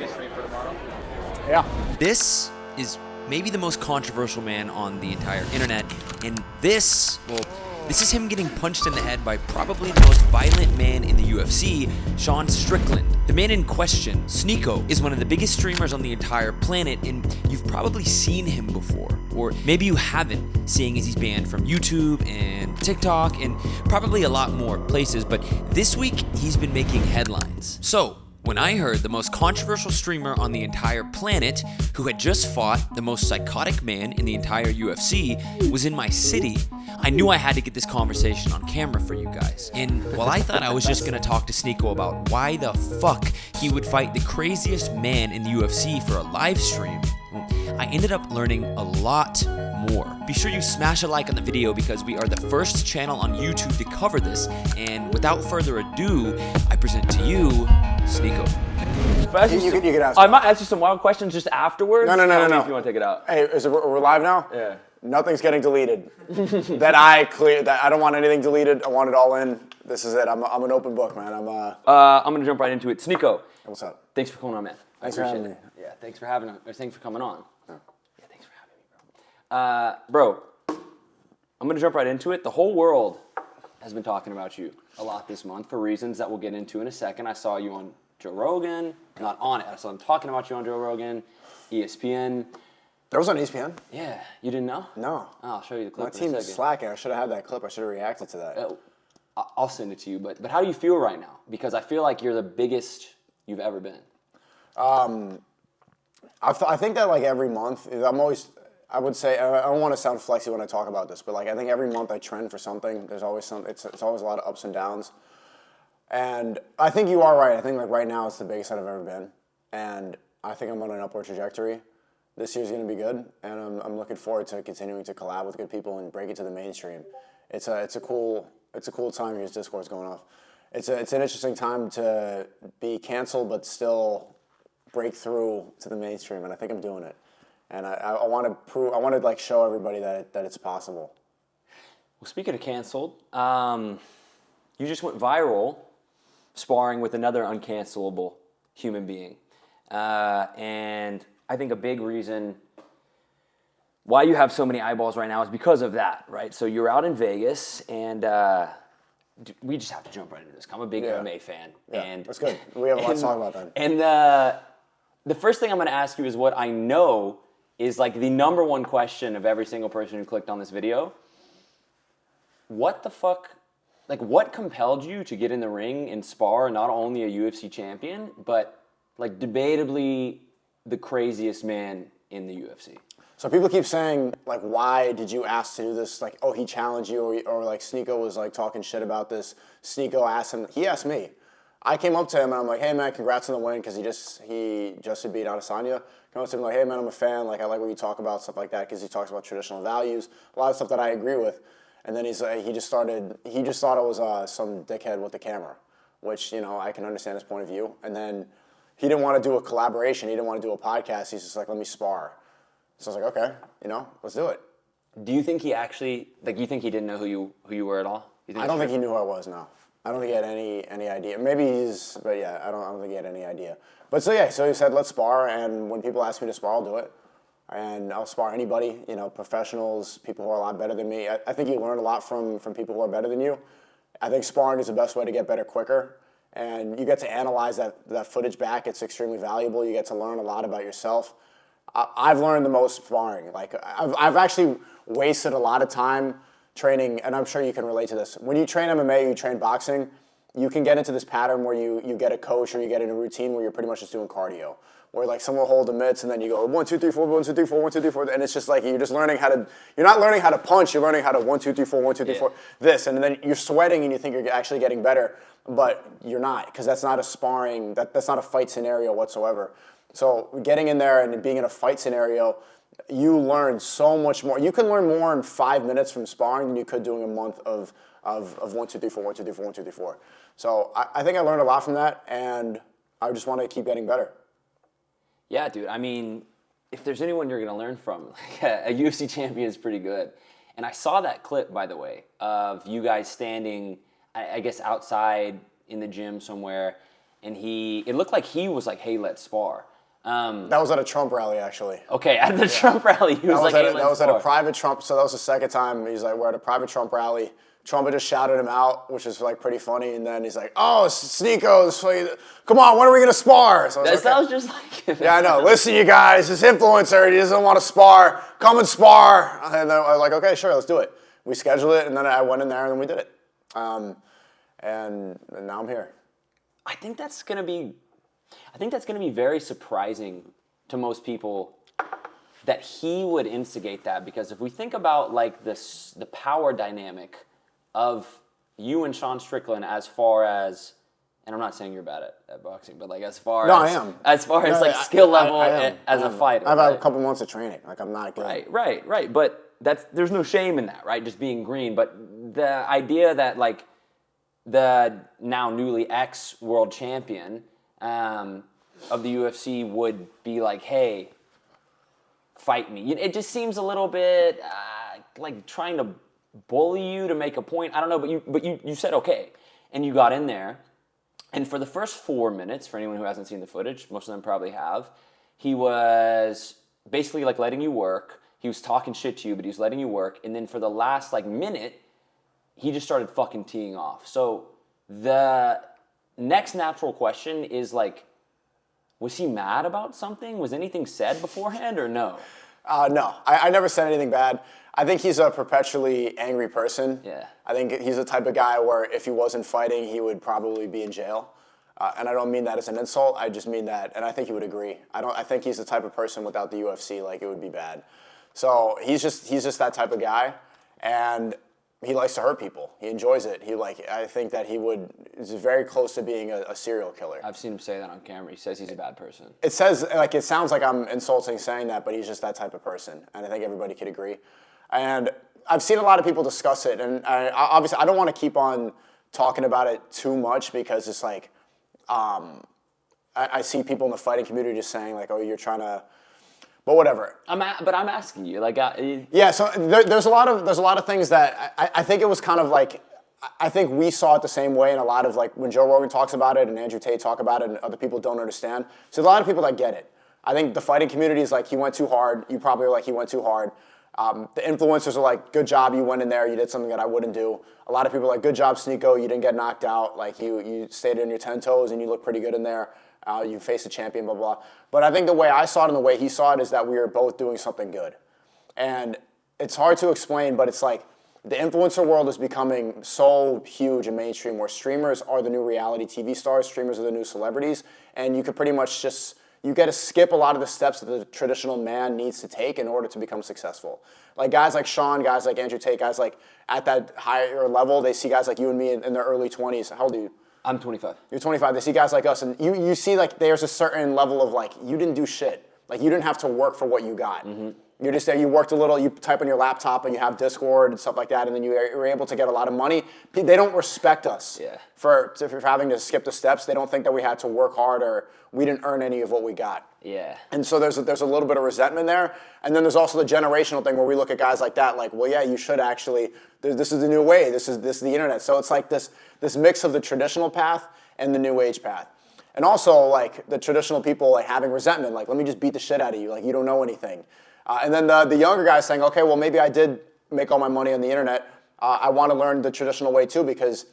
get streamed for tomorrow? Yeah. This is maybe the most controversial man on the entire internet, and this is him getting punched in the head by probably the most violent man in the UFC, Strickland. The man in question, Sneako, is one of the biggest streamers on the entire planet, and you've probably seen him before, or maybe you haven't, seeing as he's banned from YouTube and TikTok and probably a lot more places, but this week he's been making headlines. So, when I heard the most controversial streamer on the entire planet, who had just fought the most psychotic man in the entire UFC, was in my city, I knew I had to get this conversation on camera for you guys. And while I thought I was just gonna talk to Sneako about why the fuck he would fight the craziest man in the UFC for a live stream, I ended up learning a lot more. Be sure you smash a like on the video because we are the first channel on YouTube to cover this. And without further ado, I present to you, Sneako. You can ask. I might ask you some wild questions just afterwards. No. If you want to take it out. Hey, we're live now? Yeah. Nothing's getting deleted. That I don't want anything deleted. I want it all in. This is it. I'm an open book, man. I'm gonna jump right into it. Sneako. What's up? Thanks for coming on, man. Thanks for having me. Yeah, thanks for having us. Thanks for coming on. Yeah, thanks for having me, bro. I'm gonna jump right into it. The whole world has been talking about you a lot this month for reasons that we'll get into in a second. I saw you on Joe Rogan. Not on it. I saw him talking about you on Joe Rogan, ESPN. That was on ESPN? Yeah. You didn't know? No. Oh, I'll show you the clip. My team is slacking. I should have had that clip. I should have reacted to that. I'll send it to you. But how do you feel right now? Because I feel like you're the biggest you've ever been. I think that like every month, I would say, I don't want to sound flexy when I talk about this, but like I think every month I trend for something. There's always it's always a lot of ups and downs. And I think you are right. I think like right now it's the biggest I've ever been. And I think I'm on an upward trajectory. This year's going to be good, and I'm looking forward to continuing to collab with good people and break it to the mainstream. It's a cool time. Here's Discord's going off. It's an interesting time to be canceled but still break through to the mainstream, and I think I'm doing it. And I want to like show everybody that it's possible. Well, speaking of canceled, you just went viral sparring with another uncancelable human being, and I think a big reason why you have so many eyeballs right now is because of that, right? So you're out in Vegas, and we just have to jump right into this. I'm a big MMA fan. Yeah, and that's good. We have a lot to talk about then. And the first thing I'm going to ask you is what I know is like the number one question of every single person who clicked on this video. What the fuck? Like, what compelled you to get in the ring and spar not only a UFC champion, but like debatably the craziest man in the UFC? So people keep saying, like, why did you ask to do this? Like, oh, he challenged you, or like Sneako was like talking shit about this. Sneako asked him. He asked me. I came up to him and I'm like, hey man, congrats on the win, because he just beat Adesanya. Came up to him like, hey man, I'm a fan. Like, I like what you talk about, stuff like that, because he talks about traditional values, a lot of stuff that I agree with. And then he just thought it was some dickhead with the camera, which, you know, I can understand his point of view. And then he didn't want to do a collaboration. He didn't want to do a podcast. He's just like, let me spar. So I was like, okay, you know, let's do it. Do you think he actually, like, you think he didn't know who you were at all? I don't think he knew who I was, no. I don't think he had any idea. Maybe but yeah, I don't think he had any idea. But so he said, let's spar, and when people ask me to spar, I'll do it. And I'll spar anybody, you know, professionals, people who are a lot better than me. I think you learn a lot from people who are better than you. I think sparring is the best way to get better quicker. And you get to analyze that footage back. It's extremely valuable. You get to learn a lot about yourself. I've learned the most sparring. Like, I've actually wasted a lot of time training, and I'm sure you can relate to this. When you train MMA, you train boxing, you can get into this pattern where you get a coach or you get in a routine where you're pretty much just doing cardio. Where like someone will hold the mitts and then you go 1, 2, 3, 4, 1, 2, 3, 4, 1, 2, 3, 4, and it's just like you're just learning you're not learning how to punch, you're learning how to 1, 2, 3, 4, 1, 2, 3, 4, this, and then you're sweating and you think you're actually getting better, but you're not, because that's not a sparring, that's not a fight scenario whatsoever. So getting in there and being in a fight scenario, you learn so much more. You can learn more in 5 minutes from sparring than you could doing a month of 1, 2, 3, 4, 1, 2, 3, 4, 1, 2, 3, 4. So I think I learned a lot from that, and I just want to keep getting better. Yeah, dude. I mean, if there's anyone you're going to learn from, like a UFC champion is pretty good. And I saw that clip, by the way, of you guys standing, I guess, outside in the gym somewhere, and it looked like he was like, "Hey, let's spar." That was at a Trump rally, actually. Okay, at the Trump rally, he was like, "Hey, let's That was at spar." a private Trump. So that was the second time he's like, we're at a private Trump rally. Trump had just shouted him out, which is like pretty funny. And then he's like, "Oh, Sneako, come on, when are we gonna spar?" So That sounds just like. Yeah, I know. Listen, you guys, this influencer, he doesn't want to spar. Come and spar. And then I was like, okay, sure, let's do it. We scheduled it, and then I went in there and then we did it. And now I'm here. I think that's gonna be very surprising to most people that he would instigate that, because if we think about like the power dynamic of you and Sean Strickland, as far as, and I'm not saying you're bad at boxing, but like as far I am. As far as like skill level as a fighter. I've had a couple months of training. Like, I'm not good. Right. But there's no shame in that, right? Just being green. But the idea that like the now newly ex-world champion of the UFC would be like, "Hey, fight me." It just seems a little bit like trying to bully you to make a point. I don't know, but you said okay, and you got in there, and for the first 4 minutes, for anyone who hasn't seen the footage, most of them probably have, he was basically like letting you work. He was talking shit to you, but he was letting you work, and then for the last like minute, he just started fucking teeing off. So the next natural question is like, was he mad about something? Was anything said beforehand or no? No, I never said anything bad. I think he's a perpetually angry person. Yeah. I think he's the type of guy where if he wasn't fighting, he would probably be in jail. And I don't mean that as an insult. I just mean that, and I think he would agree. I think he's the type of person without the UFC, like, it would be bad. So he's just that type of guy, and he likes to hurt people. He enjoys it. I think that is very close to being a serial killer. I've seen him say that on camera. He says he's a bad person. It sounds like I'm insulting saying that, but he's just that type of person, and I think everybody could agree. And I've seen a lot of people discuss it, and obviously I don't want to keep on talking about it too much, because it's like, I see people in the fighting community just saying like, "Oh, you're trying to," but whatever. But I'm asking you, like, yeah. So there's a lot of things that I think it was kind of like, I think we saw it the same way, and a lot of like when Joe Rogan talks about it and Andrew Tate talk about it, and other people don't understand. So there's a lot of people that get it. I think the fighting community is like, he went too hard. You probably are like, he went too hard. The influencers are like, "Good job, you went in there, you did something that I wouldn't do." A lot of people are like, "Good job, Sneako, you didn't get knocked out. Like, you stayed on your 10 toes and you look pretty good in there. You faced a champion, blah, blah." But I think the way I saw it and the way he saw it is that we were both doing something good. And it's hard to explain, but it's like the influencer world is becoming so huge and mainstream, where streamers are the new reality TV stars, streamers are the new celebrities, and you could pretty much you get to skip a lot of the steps that the traditional man needs to take in order to become successful. Like guys like Sean, guys like Andrew Tate, guys like at that higher level, they see guys like you and me in their early 20s. How old are you? I'm 25. You're 25. They see guys like us, and you see like there's a certain level of like, you didn't do shit. Like, you didn't have to work for what you got. Mm-hmm. You're just there, you worked a little, you type on your laptop and you have Discord and stuff like that, and then you're able to get a lot of money. They don't respect us for having to skip the steps. They don't think that we had to work hard or we didn't earn any of what we got. Yeah. And so there's a little bit of resentment there. And then there's also the generational thing where we look at guys like that like, well, yeah, you should actually, this is the new way, this is the internet. So it's like this mix of the traditional path and the new age path. And also like the traditional people like having resentment, like, let me just beat the shit out of you, like you don't know anything. And then the younger guys saying, okay, well, maybe I did make all my money on the internet. I want to learn the traditional way too, because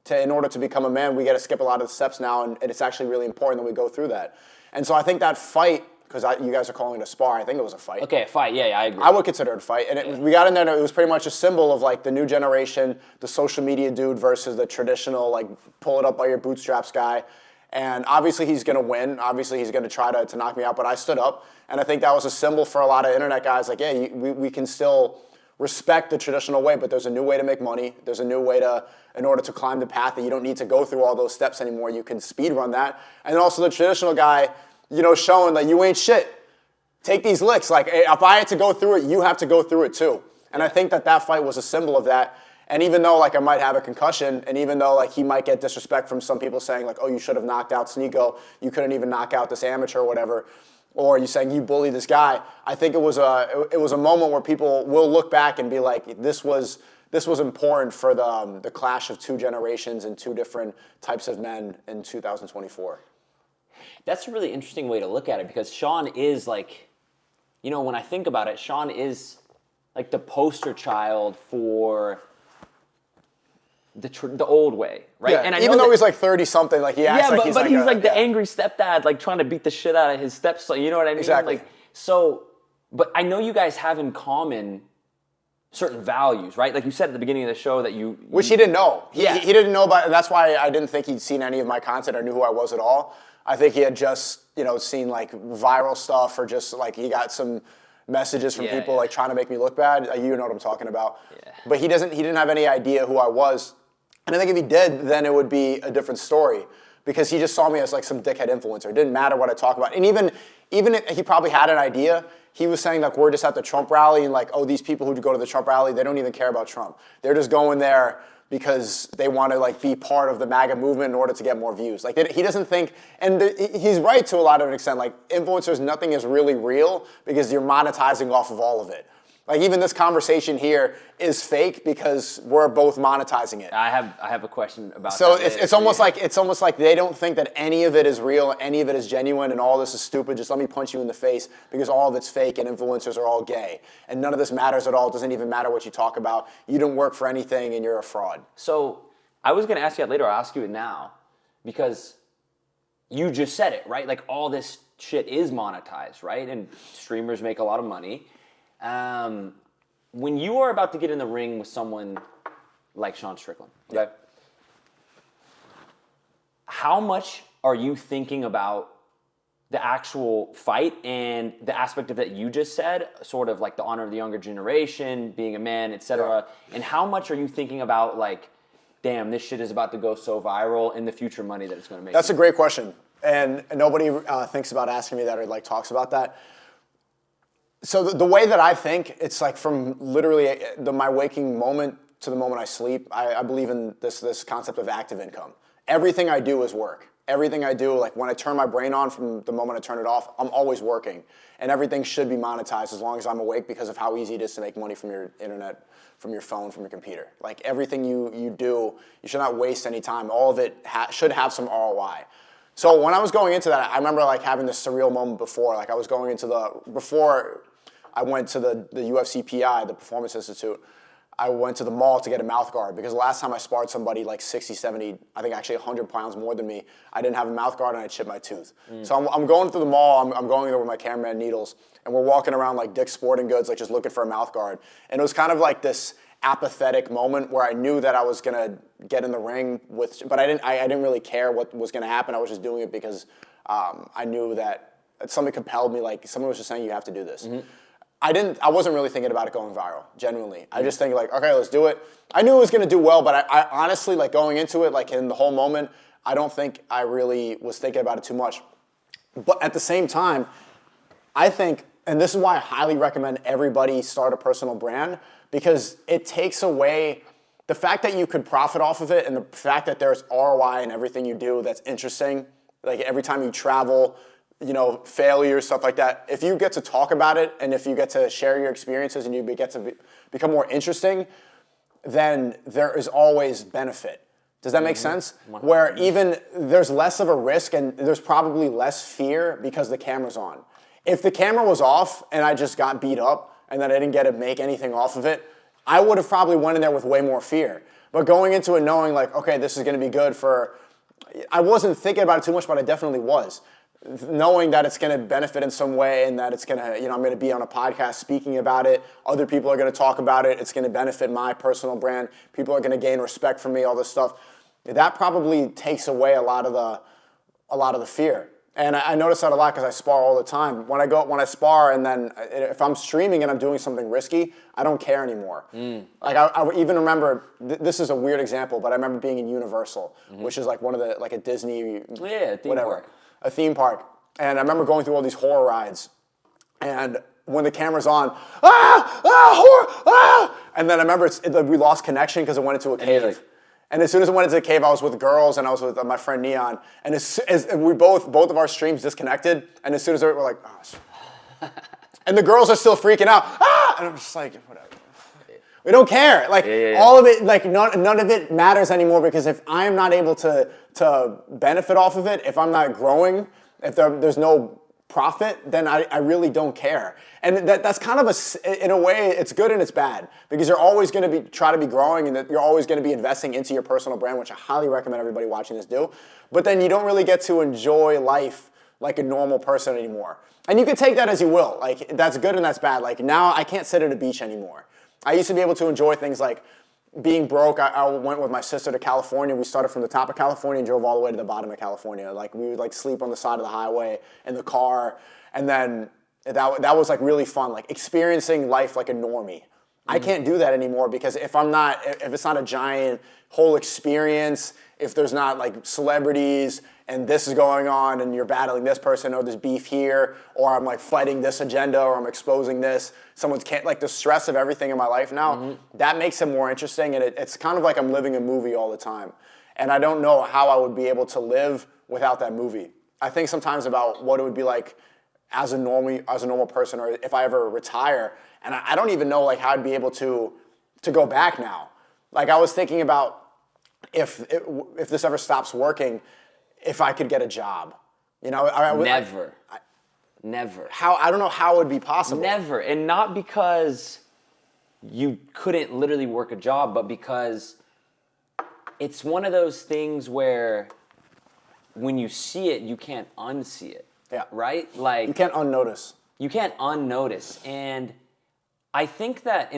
in order to become a man, we got to skip a lot of the steps now, and it's actually really important that we go through that. And so I think that fight, because you guys are calling it a spar, I think it was a fight. Okay, a fight, yeah, I agree. I would consider it a fight. And we got in there, and it was pretty much a symbol of like the new generation, the social media dude versus the traditional, like, pull it up by your bootstraps guy. And obviously he's going to win. Obviously he's going to try to knock me out, but I stood up. And I think that was a symbol for a lot of internet guys. Like, yeah, we can still respect the traditional way, but there's a new way to make money. There's a new way in order to climb the path that you don't need to go through all those steps anymore. You can speed run that. And then also the traditional guy, showing that you ain't shit. Take these licks. Like, if I had to go through it, you have to go through it too. And I think that fight was a symbol of that. And even though like I might have a concussion, and even though like he might get disrespect from some people saying like, oh, you should have knocked out Sneako, you couldn't even knock out this amateur or whatever, or you saying you bullied this guy, I think it was a moment where people will look back and be like, this was this was important for the clash of two generations and two different types of men in 2024. That's a really interesting way to look at it because Sean is like, you know, when I think about it, Sean is like the poster child for the old way, right? Yeah, and I even know though he's like 30-something, like he acts like he's but he's like the yeah. angry stepdad, like trying to beat the shit out of his stepson. You know what I mean? Exactly. Like, so, but I know you guys have in common certain values, right? Like you said at the beginning of the show that you Which he didn't know. He didn't know about, and that's why I didn't think he'd seen any of my content or knew who I was at all. I think he had just, you know, seen like viral stuff or just like he got some messages from people like trying to make me look bad. You know what I'm talking about. Yeah. But he didn't have any idea who I was. And I think if he did, then it would be a different story because he just saw me as like some dickhead influencer. It didn't matter what I talk about. And even if he probably had an idea, he was saying like we're just at the Trump rally and like, oh, these people who go to the Trump rally, they don't even care about Trump. They're just going there because they want to like be part of the MAGA movement in order to get more views. Like he doesn't think, and he's right to a lot of an extent. Like influencers, nothing is really real because you're monetizing off of all of it. Like even this conversation here is fake because we're both monetizing it. I have a question about so that. So it's almost like they don't think that any of it is real, any of it is genuine, and all this is stupid. Just let me punch you in the face because all of it's fake and influencers are all gay. And none of this matters at all. It doesn't even matter what you talk about. You don't work for anything and you're a fraud. So I was going to ask you that later. I'll ask you it now because you just said it, right? Like all this shit is monetized, right? And streamers make a lot of money. When you are about to get in the ring with someone like Sean Strickland, okay, how much are you thinking about the actual fight and the aspect of that you just said, sort of like the honor of the younger generation, being a man, etc. And how much are you thinking about like, damn, this shit is about to go so viral and the future money that it's going to make? That's a great question, and nobody thinks about asking me that or like talks about that. So the way that I think, it's like from literally my waking moment to the moment I sleep, I believe in this concept of active income. Everything I do is work. Everything I do, like when I turn my brain on from the moment I turn it off, I'm always working. And everything should be monetized as long as I'm awake because of how easy it is to make money from your internet, from your phone, from your computer. Like everything you do, you should not waste any time. All of it should have some ROI. So when I was going into that, I remember like having this surreal moment before. Like I was going into before I went to the UFC PI, the Performance Institute, I went to the mall to get a mouth guard because the last time I sparred somebody like 60, 70, I think actually 100 pounds more than me, I didn't have a mouth guard and I chipped my tooth. So I'm going through the mall, I'm going there with my cameraman Needles, and we're walking around like Dick's Sporting Goods, like just looking for a mouth guard. And it was kind of like this apathetic moment where I knew that I was gonna get in the ring but I didn't really care what was gonna happen. I was just doing it because I knew that something compelled me, like someone was just saying you have to do this. I wasn't really thinking about it going viral, genuinely. I just think like, okay, let's do it. I knew it was gonna do well, but I honestly, like going into it, like in the whole moment, I don't think I really was thinking about it too much. But at the same time, I think, and this is why I highly recommend everybody start a personal brand, because it takes away the fact that you could profit off of it and the fact that there's ROI in everything you do that's interesting. Like every time you travel, you know, failure, stuff like that. If you get to talk about it and if you get to share your experiences and you get to become more interesting, then there is always benefit. Does that make sense? 100%. Where even there's less of a risk and there's probably less fear because the camera's on. If the camera was off and I just got beat up and then I didn't get to make anything off of it, I would have probably went in there with way more fear. But going into it knowing like, okay, this is gonna be good I wasn't thinking about it too much, but I definitely was. Knowing that it's going to benefit in some way and that it's going to, you know, I'm going to be on a podcast speaking about it. Other people are going to talk about it. It's going to benefit my personal brand. People are going to gain respect for me, all this stuff. That probably takes away a lot of the fear. And I notice that a lot because I spar all the time. When I spar and then if I'm streaming and I'm doing something risky, I don't care anymore. Like I even remember, this is a weird example, but I remember being in Universal, which is like one of the, like a Disney, theme park. A theme park. And I remember going through all these horror rides. And when the camera's on, horror, and then I remember we lost connection because it went into a cave. And as soon as it went into the cave, I was with girls and I was with my friend Neon. And as we both of our streams disconnected. And as soon as we're like, oh. And the girls are still freaking out. And I'm just like, whatever. We don't care. Like yeah. all of it, like none of it matters anymore because if I am not able to benefit off of it, if I'm not growing, if there's no profit, then I really don't care. And that's kind of in a way, it's good and it's bad because you're always going to try to be growing and that you're always going to be investing into your personal brand, which I highly recommend everybody watching this do. But then you don't really get to enjoy life like a normal person anymore. And you can take that as you will. Like that's good and that's bad. Like now I can't sit at a beach anymore. I used to be able to enjoy things like being broke. I went with my sister to California. We started from the top of California and drove all the way to the bottom of California. Like we would like sleep on the side of the highway in the car, and then that was like really fun. Like experiencing life like a normie. I can't do that anymore because if it's not a giant whole experience, if there's not like celebrities and this is going on and you're battling this person or there's beef here or I'm like fighting this agenda or I'm exposing this, like the stress of everything in my life now, that makes it more interesting and it's kind of like I'm living a movie all the time. And I don't know how I would be able to live without that movie. I think sometimes about what it would be like as a normal person or if I ever retire, and I don't even know like how I'd be able to go back now. Like I was thinking about if this ever stops working, if I could get a job, you know, Never. I don't know how it would be possible. Never, and not because you couldn't literally work a job, but because it's one of those things where when you see it, you can't unsee it. Yeah. Right? Like you can't unnotice. You can't unnotice, and I think that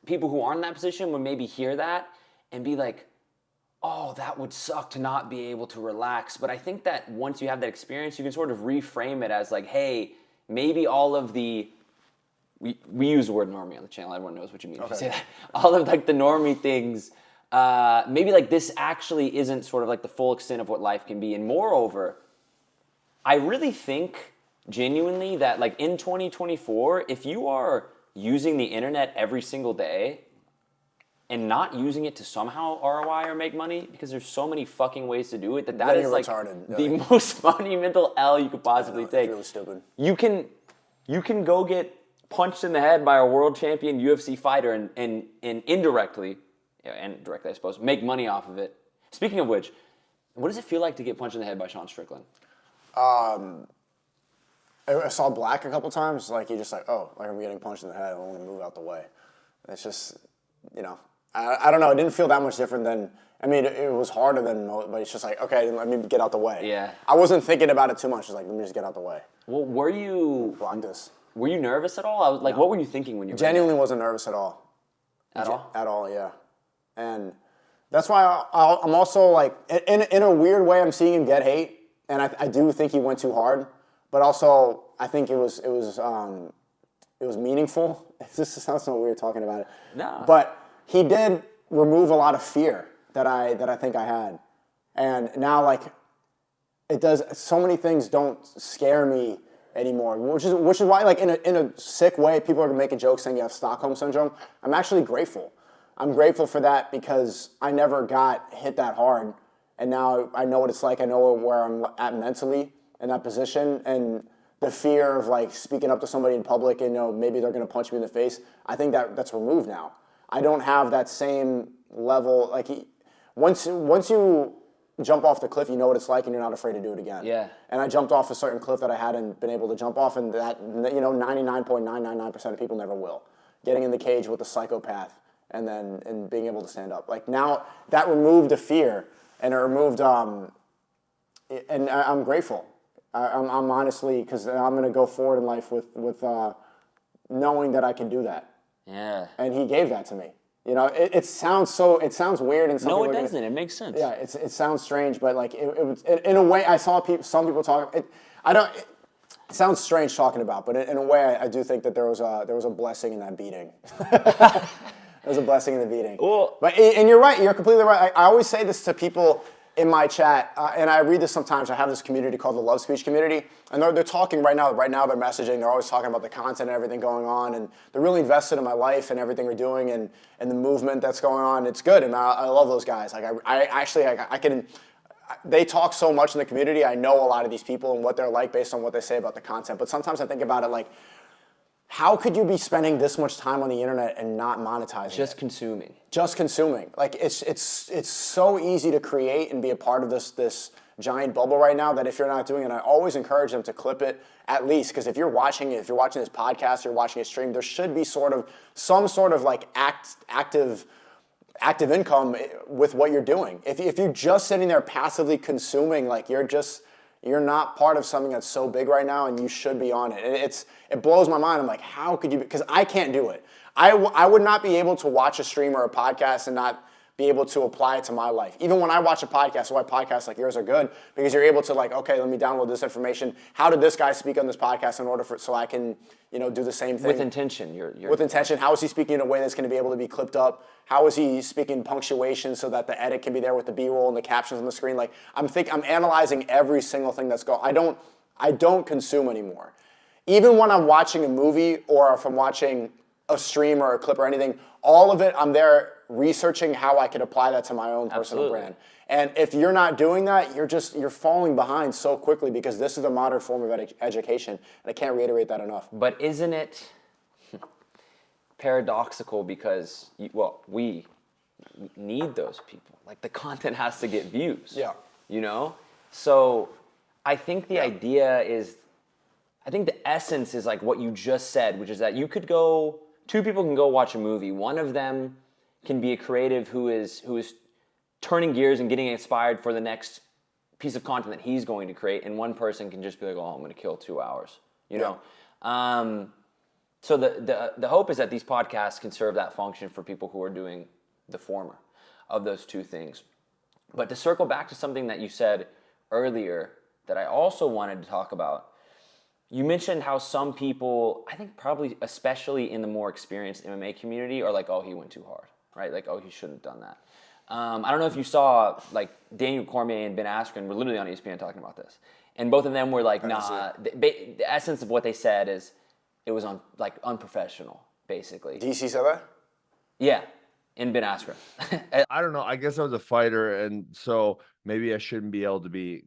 people who aren't in that position would maybe hear that and be like, oh, that would suck to not be able to relax. But I think that once you have that experience, you can sort of reframe it as like, hey, maybe all of we use the word normie on the channel. Everyone knows what you mean if you say that. All of like the normie things, maybe like this actually isn't sort of like the full extent of what life can be. And moreover, I really think genuinely that like in 2024, if you are using the internet every single day and not using it to somehow ROI or make money, because there's so many fucking ways to do it, that is like the most monumental L you could possibly take. It's really stupid. You can go get punched in the head by a world champion UFC fighter and indirectly, and directly I suppose, make money off of it. Speaking of which, what does it feel like to get punched in the head by Sean Strickland? I saw black a couple times. Like, you're just like, oh, like I'm getting punched in the head. I want to move out the way. It's just, you know, I don't know. It didn't feel that much different than, I mean, it was harder than, but it's just like, okay, let me get out the way. Yeah. I wasn't thinking about it too much. It's like, let me just get out the way. Well, were you nervous at all? I was like, what were you thinking when you genuinely wasn't nervous at all. At all? At all, yeah. And that's why I'm also like, in a weird way, I'm seeing him get hate, and I do think he went too hard. But also, I think it was meaningful. This sounds so weird talking about it. No. But he did remove a lot of fear that I think I had, and now like it does. So many things don't scare me anymore, which is why like in a sick way, people are making jokes saying you have Stockholm syndrome. I'm actually grateful. I'm grateful for that because I never got hit that hard, and now I know what it's like. I know where I'm at mentally in that position, and the fear of like speaking up to somebody in public and maybe they're gonna punch me in the face. I think that's removed now. I don't have that same level. Like once you jump off the cliff, you know what it's like, and you're not afraid to do it again. Yeah. And I jumped off a certain cliff that I hadn't been able to jump off, and that 99.999% of people never will. Getting in the cage with a psychopath and being able to stand up. Like now that removed the fear, and it removed and I'm grateful. I'm honestly, because I'm going to go forward in life with knowing that I can do that. Yeah. And he gave that to me. You know, it sounds weird, and no, it doesn't. It makes sense. Yeah, it sounds strange, but like it was in a way. I saw some people talk. It sounds strange talking about, but in a way, I do think that there was a blessing in that beating. There was a blessing in the beating. Well, and you're right. You're completely right. I always say this to people in my chat, and I read this sometimes. I have this community called the Love Speech community, and they're talking right now. Right now, they're messaging. They're always talking about the content and everything going on, and they're really invested in my life and everything we're doing and the movement that's going on. It's good, and I love those guys. Like I can. They talk so much in the community. I know a lot of these people and what they're like based on what they say about the content. But sometimes I think about it like, how could you be spending this much time on the internet and not monetizing Just it? consuming. Just consuming. Like it's so easy to create and be a part of this giant bubble right now that if you're not doing it, I always encourage them to clip it at least, because if you're watching this podcast, you're watching a stream, there should be some sort of like active income with what you're doing. If you're just sitting there passively consuming, like you're not part of something that's so big right now, and you should be on it. And it blows my mind. I'm like, how could you? Because I can't do it. I would not be able to watch a stream or a podcast and not be able to apply it to my life. Even when I watch a podcast, that's why podcasts like yours are good, because you're able to like, okay, let me download this information. How did this guy speak on this podcast in order so I can, do the same thing? With intention. With intention. How is he speaking in a way that's going to be able to be clipped up? How is he speaking punctuation so that the edit can be there with the B-roll and the captions on the screen? Like I'm analyzing every single thing that's going. I don't consume anymore. Even when I'm watching a movie or if I'm watching a stream or a clip or anything, all of it, I'm there researching how I could apply that to my own personal brand. And if you're not doing that, you're falling behind so quickly, because this is a modern form of education. And I can't reiterate that enough. But isn't it paradoxical, because we need those people. Like the content has to get views. Yeah. So I think the idea is, I think the essence is like what you just said, which is that two people can go watch a movie. One of them can be a creative who is turning gears and getting inspired for the next piece of content that he's going to create, and one person can just be like, oh, I'm going to kill 2 hours, know? So the hope is that these podcasts can serve that function for people who are doing the former of those two things. But to circle back to something that you said earlier that I also wanted to talk about, you mentioned how some people, I think probably especially in the more experienced MMA community, are like, oh, he went too hard, right? Like, oh, he shouldn't have done that. I don't know if you saw, like, Daniel Cormier and Ben Askren were literally on ESPN talking about this. And both of them were like, nah, the essence of what they said is it was unprofessional, basically. DC said that? Yeah, in Ben Askren. I don't know. I guess I was a fighter, and so maybe I shouldn't be able to be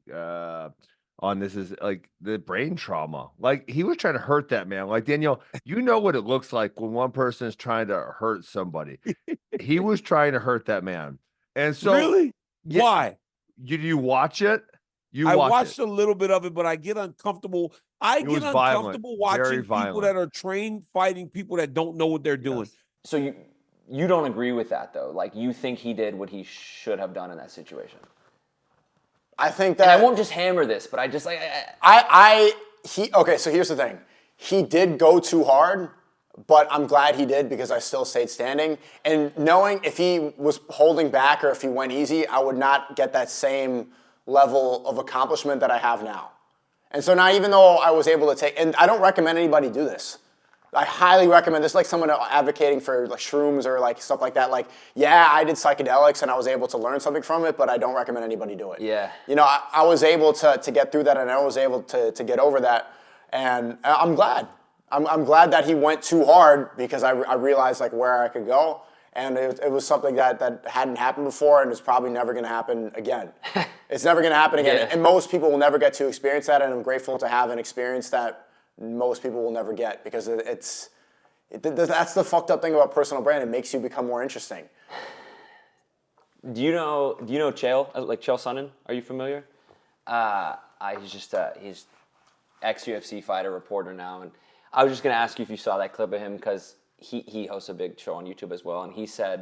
on this. Is like the brain trauma. Like he was trying to hurt that man. Like Daniel, you know what it looks like when one person is trying to hurt somebody. He was trying to hurt that man, and so really, why? Did you watch it? I watched a little bit of it, but I get uncomfortable. I get uncomfortable watching people that are trained fighting people that don't know what they're doing. So you don't agree with that, though? Like, you think he did what he should have done in that situation? I think that... And I won't just hammer this, but I just like... Okay, so here's the thing. He did go too hard, but I'm glad he did, because I still stayed standing. And knowing if he was holding back or if he went easy, I would not get that same level of accomplishment that I have now. And so now, even though I was able to take... And I don't recommend anybody do this. I highly recommend this. Like someone advocating for like shrooms or like stuff like that. Like, yeah, I did psychedelics and I was able to learn something from it, but I don't recommend anybody do it. Yeah. I was able to get through that, and I was able to get over that. And I'm glad. I'm glad that he went too hard, because I realized like where I could go. And it was something that hadn't happened before, and it's probably never going to happen again. It's never going to happen again. Yeah. And most people will never get to experience that, and I'm grateful to have an experience that most people will never get, because that's the fucked up thing about personal brand. It makes you become more interesting. Do you know Chael, like Chael Sonnen? Are you familiar? He's ex-UFC fighter, reporter now, and I was just gonna ask you if you saw that clip of him, because he hosts a big show on YouTube as well, and he said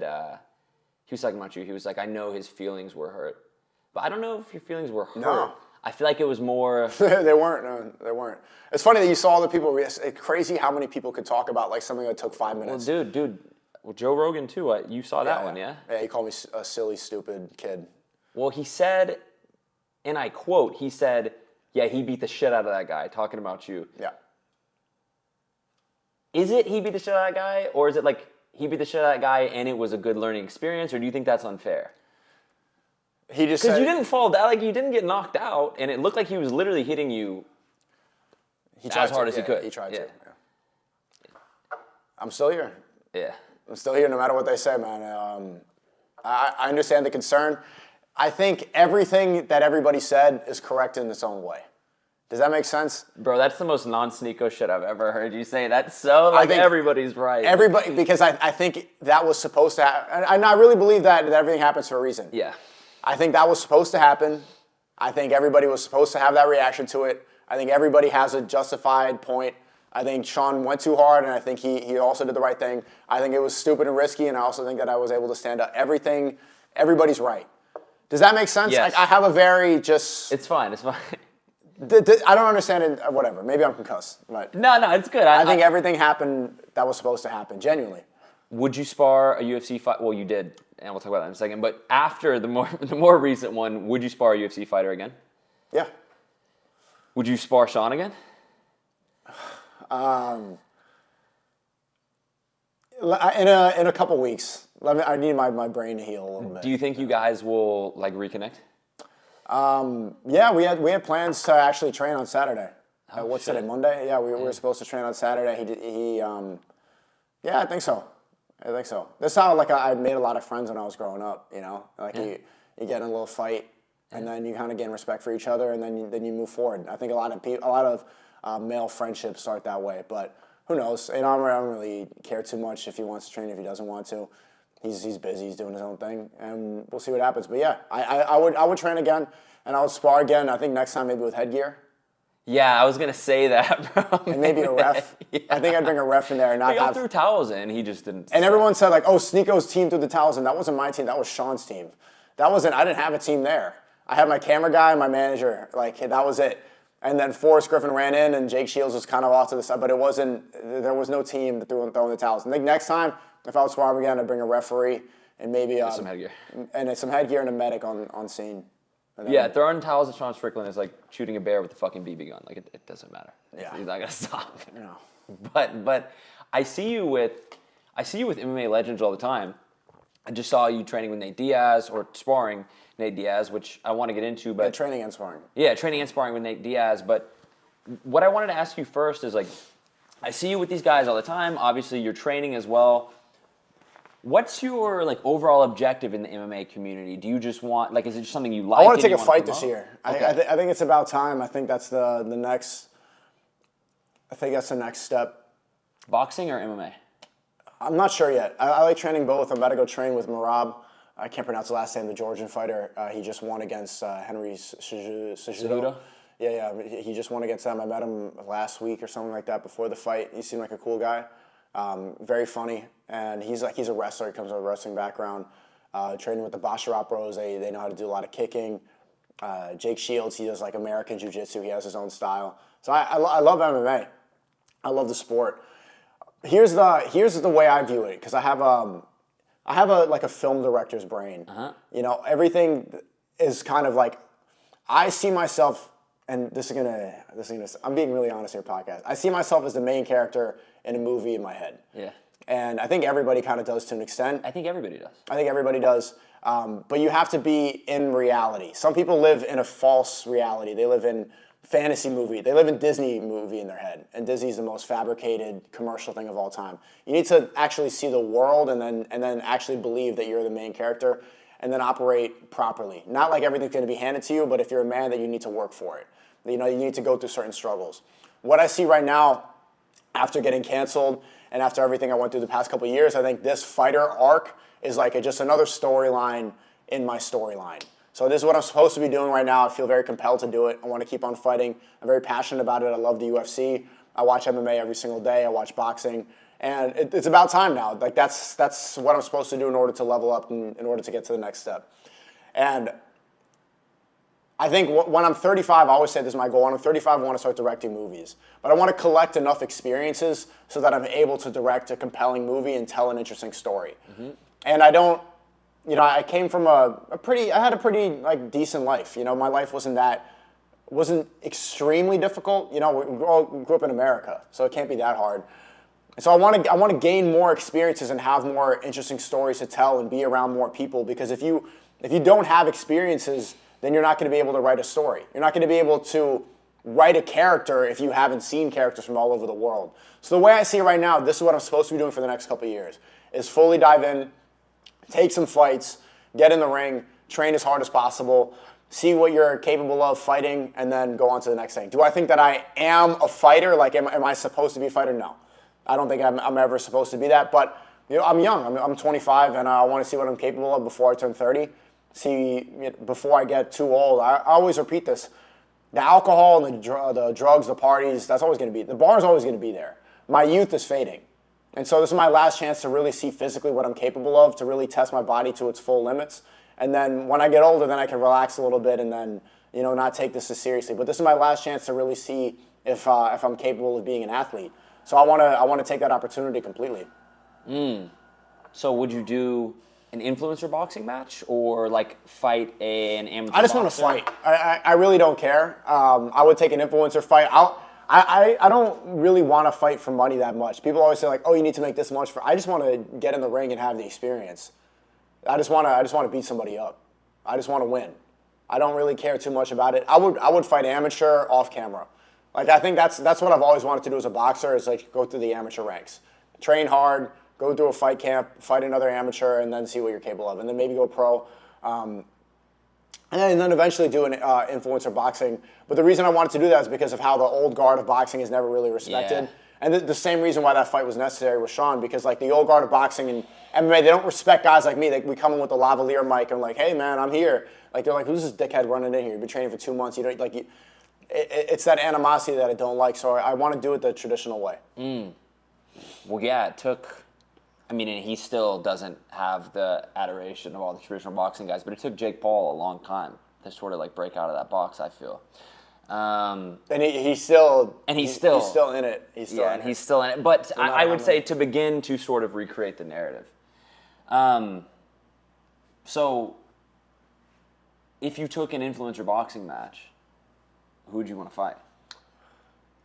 he was talking about you. He was like, I know his feelings were hurt, but I don't know if your feelings were hurt. No. I feel like it was more... They weren't. No, they weren't. It's funny that you saw other people... It's crazy how many people could talk about like something that took 5 minutes. Well, dude. Well, Joe Rogan, too. You saw that one, yeah? Yeah, he called me a silly, stupid kid. Well, he said, and I quote, he said, yeah, he beat the shit out of that guy, talking about you. Yeah. Is it he beat the shit out of that guy? Or is it like he beat the shit out of that guy and it was a good learning experience? Or do you think that's unfair? He just Because you didn't fall down, like you didn't get knocked out, and it looked like he was literally hitting you as hard as he could. He tried to. Yeah. I'm still here. Yeah. I'm still here no matter what they say, man. I understand the concern. I think everything that everybody said is correct in its own way. Does that make sense? Bro, that's the most non-Sneako shit I've ever heard you say. That's so, like, everybody's right. Everybody, because I think that was supposed to happen. And I really believe that everything happens for a reason. Yeah. I think that was supposed to happen. I think everybody was supposed to have that reaction to it. I think everybody has a justified point. I think Sean went too hard, and I think he also did the right thing. I think it was stupid and risky, and I also think that I was able to stand up. Everybody's right. Does that make sense? Yes. I have a very just... It's fine. I don't understand it. Whatever. Maybe I'm concussed. But No, it's good. I think everything happened that was supposed to happen, genuinely. Would you spar a UFC fight? Well, you did, and we'll talk about that in a second. But after the more recent one, would you spar a UFC fighter again? Yeah. Would you spar Sean again? In a couple weeks. I need my brain to heal a little bit. Do you think you guys will like reconnect? Yeah, we had plans to actually train on Saturday. What's shit. today? Monday? Yeah, we were supposed to train on Saturday. Yeah, I think so. That's how I made a lot of friends when I was growing up. You know, you get in a little fight, and then you kind of gain respect for each other, and then you move forward. I think a lot of male friendships start that way, but who knows? You know, I don't really care too much if he wants to train, if he doesn't want to. He's busy. He's doing his own thing, and we'll see what happens. But yeah, I would train again, and I would spar again. I think next time maybe with headgear. Yeah, I was gonna say that, bro. And maybe a ref. Yeah. I think I'd bring a ref in there and not He threw towels in. He just didn't. And everyone said like, "Oh, Sneako's team threw the towels in." That wasn't my team. That was Sean's team. I didn't have a team there. I had my camera guy and my manager. Like that was it. And then Forrest Griffin ran in, and Jake Shields was kind of off to the side. But there was no team throwing the towels. I think next time, if I was spar him again, I'd bring a referee and maybe some headgear. And some headgear and a medic on scene. Yeah, throwing towels at Sean Strickland is like shooting a bear with a fucking BB gun. Like it doesn't matter. Yeah. He's not gonna stop. No. But I see you with MMA legends all the time. I just saw you training with Nate Diaz or sparring Nate Diaz, which I want to get into. But training and sparring. Yeah, training and sparring with Nate Diaz. But what I wanted to ask you first is like, I see you with these guys all the time. Obviously, you're training as well. What's your like overall objective in the MMA community? Do you just want is it just something you like? I want to take a fight this year. Okay. I think it's about time. I think that's the next. I think that's the next step. Boxing or MMA? I'm not sure yet. I like training both. I'm about to go train with Merab. I can't pronounce the last name. The Georgian fighter. He just won against Henry Cejudo. Yeah. He just won against them. I met him last week or something like that before the fight. He seemed like a cool guy. Very funny, and he's a wrestler. He comes from a wrestling background. Training with the Basharat Bros, they know how to do a lot of kicking. Jake Shields, he does like American Jiu-Jitsu. He has his own style. So I love MMA. I love the sport. Here's the way I view it, because I have a film director's brain. You know, everything is kind of like, I see myself, and I'm being really honest here, podcast. I see myself as the main character in a movie in my head. Yeah. And I think everybody kind of does to an extent. I think everybody does. But you have to be in reality. Some people live in a false reality. They live in fantasy movie. They live in Disney movie in their head. And Disney's the most fabricated commercial thing of all time. You need to actually see the world and then actually believe that you're the main character and then operate properly. Not like everything's going to be handed to you, but if you're a man, that you need to work for it. You know, you need to go through certain struggles. What I see right now, after getting canceled and after everything I went through the past couple of years, I think this fighter arc is like just another storyline in my storyline. So this is what I'm supposed to be doing right now. I feel very compelled to do it. I want to keep on fighting. I'm very passionate about it. I love the UFC. I watch MMA every single day. I watch boxing. And it's about time now. Like that's what I'm supposed to do in order to level up and in order to get to the next step. And I think when I'm 35, I always say this is my goal. When I'm 35, I want to start directing movies. But I want to collect enough experiences so that I'm able to direct a compelling movie and tell an interesting story. And I don't, I came from I had a pretty like decent life. You know, my life wasn't extremely difficult. You know, we all grew up in America, so it can't be that hard. And so I want to gain more experiences and have more interesting stories to tell and be around more people, because if you don't have experiences, then you're not going to be able to write a story. You're not going to be able to write a character if you haven't seen characters from all over the world. So the way I see it right now, this is what I'm supposed to be doing for the next couple of years, is fully dive in, take some fights, get in the ring, train as hard as possible, see what you're capable of fighting, and then go on to the next thing. Do I think that I am a fighter? Like, am I supposed to be a fighter? No. I don't think I'm ever supposed to be that. But, I'm young. I'm 25, and I want to see what I'm capable of before I turn 30. Before I get too old. I always repeat this. The alcohol and the drugs, the parties, that's always going to be, the bar is always going to be there. My youth is fading. And so this is my last chance to really see physically what I'm capable of, to really test my body to its full limits. And then when I get older, then I can relax a little bit and then, not take this as seriously. But this is my last chance to really see if I'm capable of being an athlete. So I want to take that opportunity completely. So would you do an influencer boxing match or like fight an amateur I just want to fight. I really don't care. I would take an influencer fight. I don't really want to fight for money that much. People always say like, oh, you need to make this much for. I just want to get in the ring and have the experience. I just want to beat somebody up. I just want to win. I don't really care too much about it. I would fight amateur off camera. Like I think that's what I've always wanted to do as a boxer is like go through the amateur ranks, train hard, go through a fight camp, fight another amateur, and then see what you're capable of, and then maybe go pro. And then eventually do an influencer boxing. But the reason I wanted to do that is because of how the old guard of boxing is never really respected. Yeah. And the same reason why that fight was necessary with Sean, because like the old guard of boxing and MMA, they don't respect guys like me. We come in with a lavalier mic and like, hey man, I'm here. Like they're like, who's this dickhead running in here? You've been training for 2 months. It's that animosity that I don't like. So I want to do it the traditional way. Well, yeah, it took. I mean, and he still doesn't have the adoration of all the traditional boxing guys, but it took Jake Paul a long time to sort of like break out of that box, I feel. And he's still in it. He's still in it. He's still in it. But I would say to begin to sort of recreate the narrative. So if you took an influencer boxing match, who would you want to fight?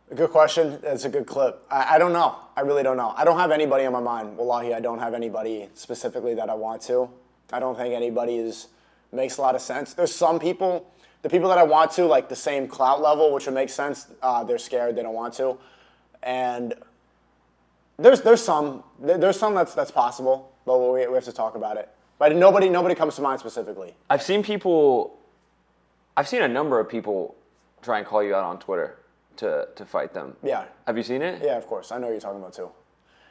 A good question. That's a good clip. I don't know. I really don't know. I don't have anybody in my mind. Wallahi, I don't have anybody specifically that I want to. I don't think anybody makes a lot of sense. There's some people, the people that I want to, like the same clout level, which would make sense. They're scared. They don't want to. And there's some that's possible, but we have to talk about it. But nobody comes to mind specifically. I've seen a number of people try and call you out on Twitter to fight them. Yeah. Have you seen it? Yeah, of course. I know what you're talking about too.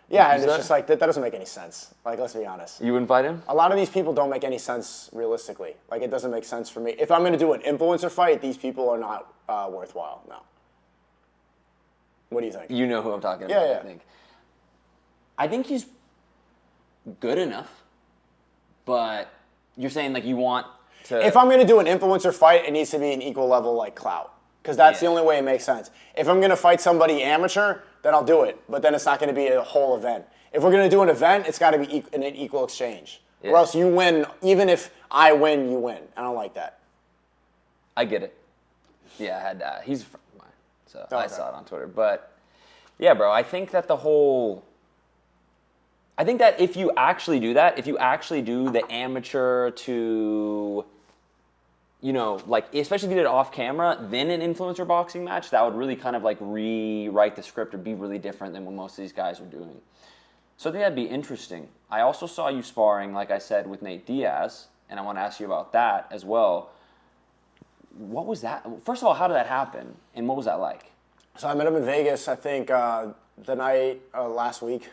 Yeah, and it's just like, that doesn't make any sense. Like, let's be honest. You wouldn't fight him? A lot of these people don't make any sense realistically. Like, it doesn't make sense for me. If I'm going to do an influencer fight, these people are not worthwhile. No. What do you think? You know who I'm talking about, yeah. I think he's good enough, but you're saying, like, you want to... If I'm going to do an influencer fight, it needs to be an equal level, like, clout. Because that's the only way it makes sense. If I'm going to fight somebody amateur, then I'll do it. But then it's not going to be a whole event. If we're going to do an event, it's got to be in an equal exchange. Yeah. Or else you win. Even if I win, you win. I don't like that. I get it. Yeah, I had he's a friend of mine. So I saw it on Twitter. But, yeah, bro, I think that if you actually do that, if you actually do the amateur to... like, especially if you did it off camera, then an influencer boxing match, that would really kind of like rewrite the script or be really different than what most of these guys are doing. So I think that'd be interesting. I also saw you sparring, like I said, with Nate Diaz, and I want to ask you about that as well. What was that? First of all, how did that happen, and what was that like? So I met him in Vegas, I think, the night last week,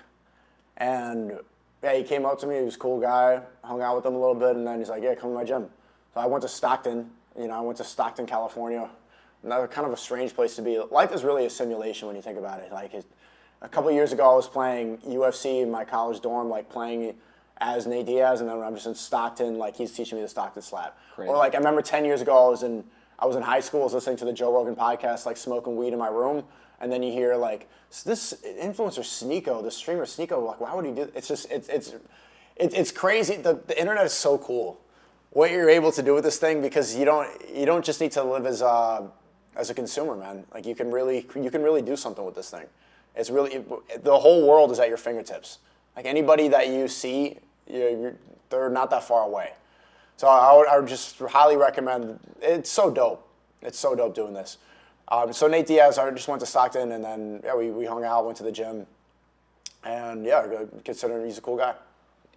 and yeah, he came up to me. He was a cool guy. Hung out with him a little bit, and then he's like, "Yeah, come to my gym." So I went to Stockton, California. Another kind of a strange place to be. Life is really a simulation when you think about it. Like a couple of years ago, I was playing UFC in my college dorm, like playing as Nate Diaz, and then when I'm just in Stockton, like he's teaching me the Stockton slap. Crazy. Or like I remember 10 years ago, I was in high school, I was listening to the Joe Rogan podcast, like smoking weed in my room, and then you hear like this influencer Sneako, the streamer Sneako, like why would he do? It's just it's crazy. The internet is so cool. What you're able to do with this thing, because you don't just need to live as a consumer, man. Like you can really do something with this thing. It's really the whole world is at your fingertips. Like anybody that you see, they're not that far away. So I would just highly recommend. It's so dope. It's so dope doing this. So Nate Diaz, I just went to Stockton, and then we hung out, went to the gym, and consider he's a cool guy.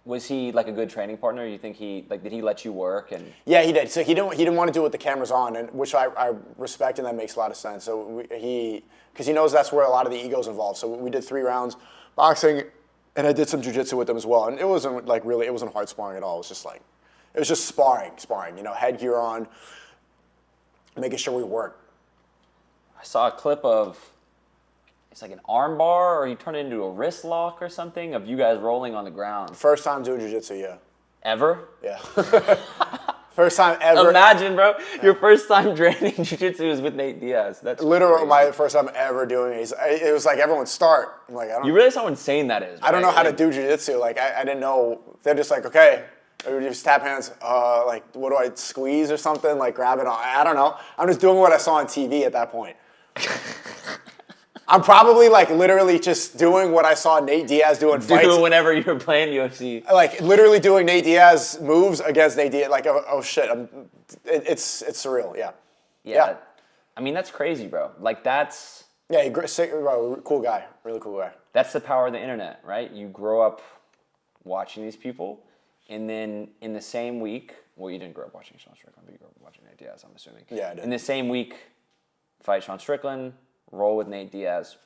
Was he like a good training partner? You think did he let you work and? Yeah, he did. So he didn't want to do it with the cameras on, and which I respect, and that makes a lot of sense. So because he knows that's where a lot of the ego's involved. So we did 3 rounds boxing, and I did some jiu-jitsu with him as well. And it wasn't it wasn't hard sparring at all. It was just sparring, headgear on, making sure we worked. I saw a clip of. It's like an arm bar, or you turn it into a wrist lock or something of you guys rolling on the ground. First time doing jiu-jitsu, yeah. Ever? Yeah. First time ever. Imagine, bro, your first time training jiu-jitsu is with Nate Diaz. That's literally my first time ever doing it. It was like everyone start. I'm like, I don't. You realize how insane that is? Right? I don't know how to do jiu-jitsu. Like I didn't know. They're just like, okay, we just tap hands. Like what do I squeeze or something? Like grab it on. I don't know. I'm just doing what I saw on TV at that point. I'm probably like literally just doing what I saw Nate Diaz do in fights. Do whenever you were playing UFC. Like literally doing Nate Diaz moves against Nate Diaz. Like oh shit, it's surreal. Yeah. Yeah. I mean that's crazy, bro. Like that's. Yeah, bro, cool guy, really cool guy. That's the power of the internet, right? You grow up watching these people, and then in the same week, well, you didn't grow up watching Sean Strickland, but you grew up watching Nate Diaz, I'm assuming. Yeah, I did. In the same week, fight Sean Strickland. Roll with Nate Diaz.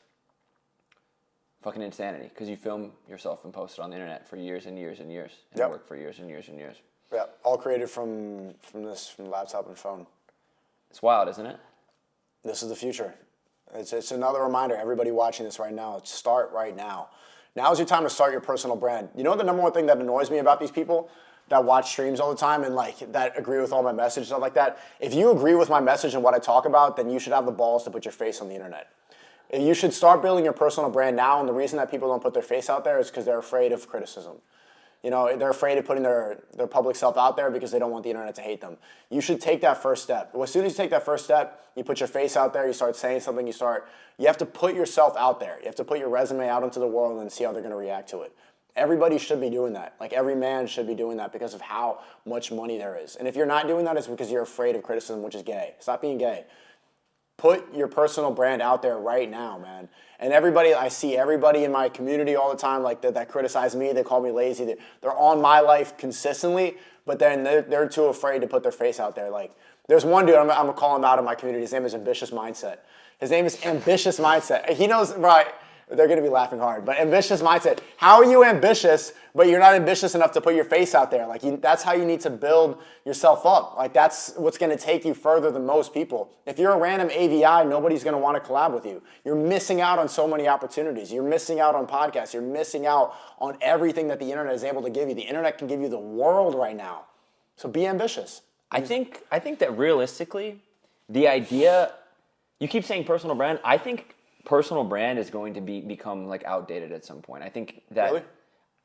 Fucking insanity, because you film yourself and post it on the internet for years and years and years, and work for years and years and years. Yeah, all created from laptop and phone. It's wild, isn't it? This is the future. It's another reminder. Everybody watching this right now, start right now. Now is your time to start your personal brand. You know the number one thing that annoys me about these people that watch streams all the time and like that agree with all my message and stuff like that? If you agree with my message and what I talk about, then you should have the balls to put your face on the internet. You should start building your personal brand now, and the reason that people don't put their face out there is because they're afraid of criticism. You know, they're afraid of putting their public self out there because they don't want the internet to hate them. You should take that first step. As soon as you take that first step, you put your face out there, you start saying something, you have to put yourself out there. You have to put your resume out into the world and see how they're going to react to it. Everybody should be doing that. Like every man should be doing that because of how much money there is. And if you're not doing that, it's because you're afraid of criticism, which is gay. Stop being gay. Put your personal brand out there right now, man. And I see everybody in my community all the time like that criticize me, they call me lazy. They're on my life consistently, but then they're too afraid to put their face out there. Like there's one dude, I'm gonna call him out in my community. His name is Ambitious Mindset. His name is Ambitious Mindset. He knows, right? They're going to be laughing hard. But ambitious mindset. How are you ambitious, but you're not ambitious enough to put your face out there? Like that's how you need to build yourself up. Like that's what's going to take you further than most people. If you're a random AVI, nobody's going to want to collab with you. You're missing out on so many opportunities. You're missing out on podcasts. You're missing out on everything that the internet is able to give you. The internet can give you the world right now. So be ambitious. I think that realistically, the idea, you keep saying personal brand, I think personal brand is going to become like outdated at some point. I think that, really?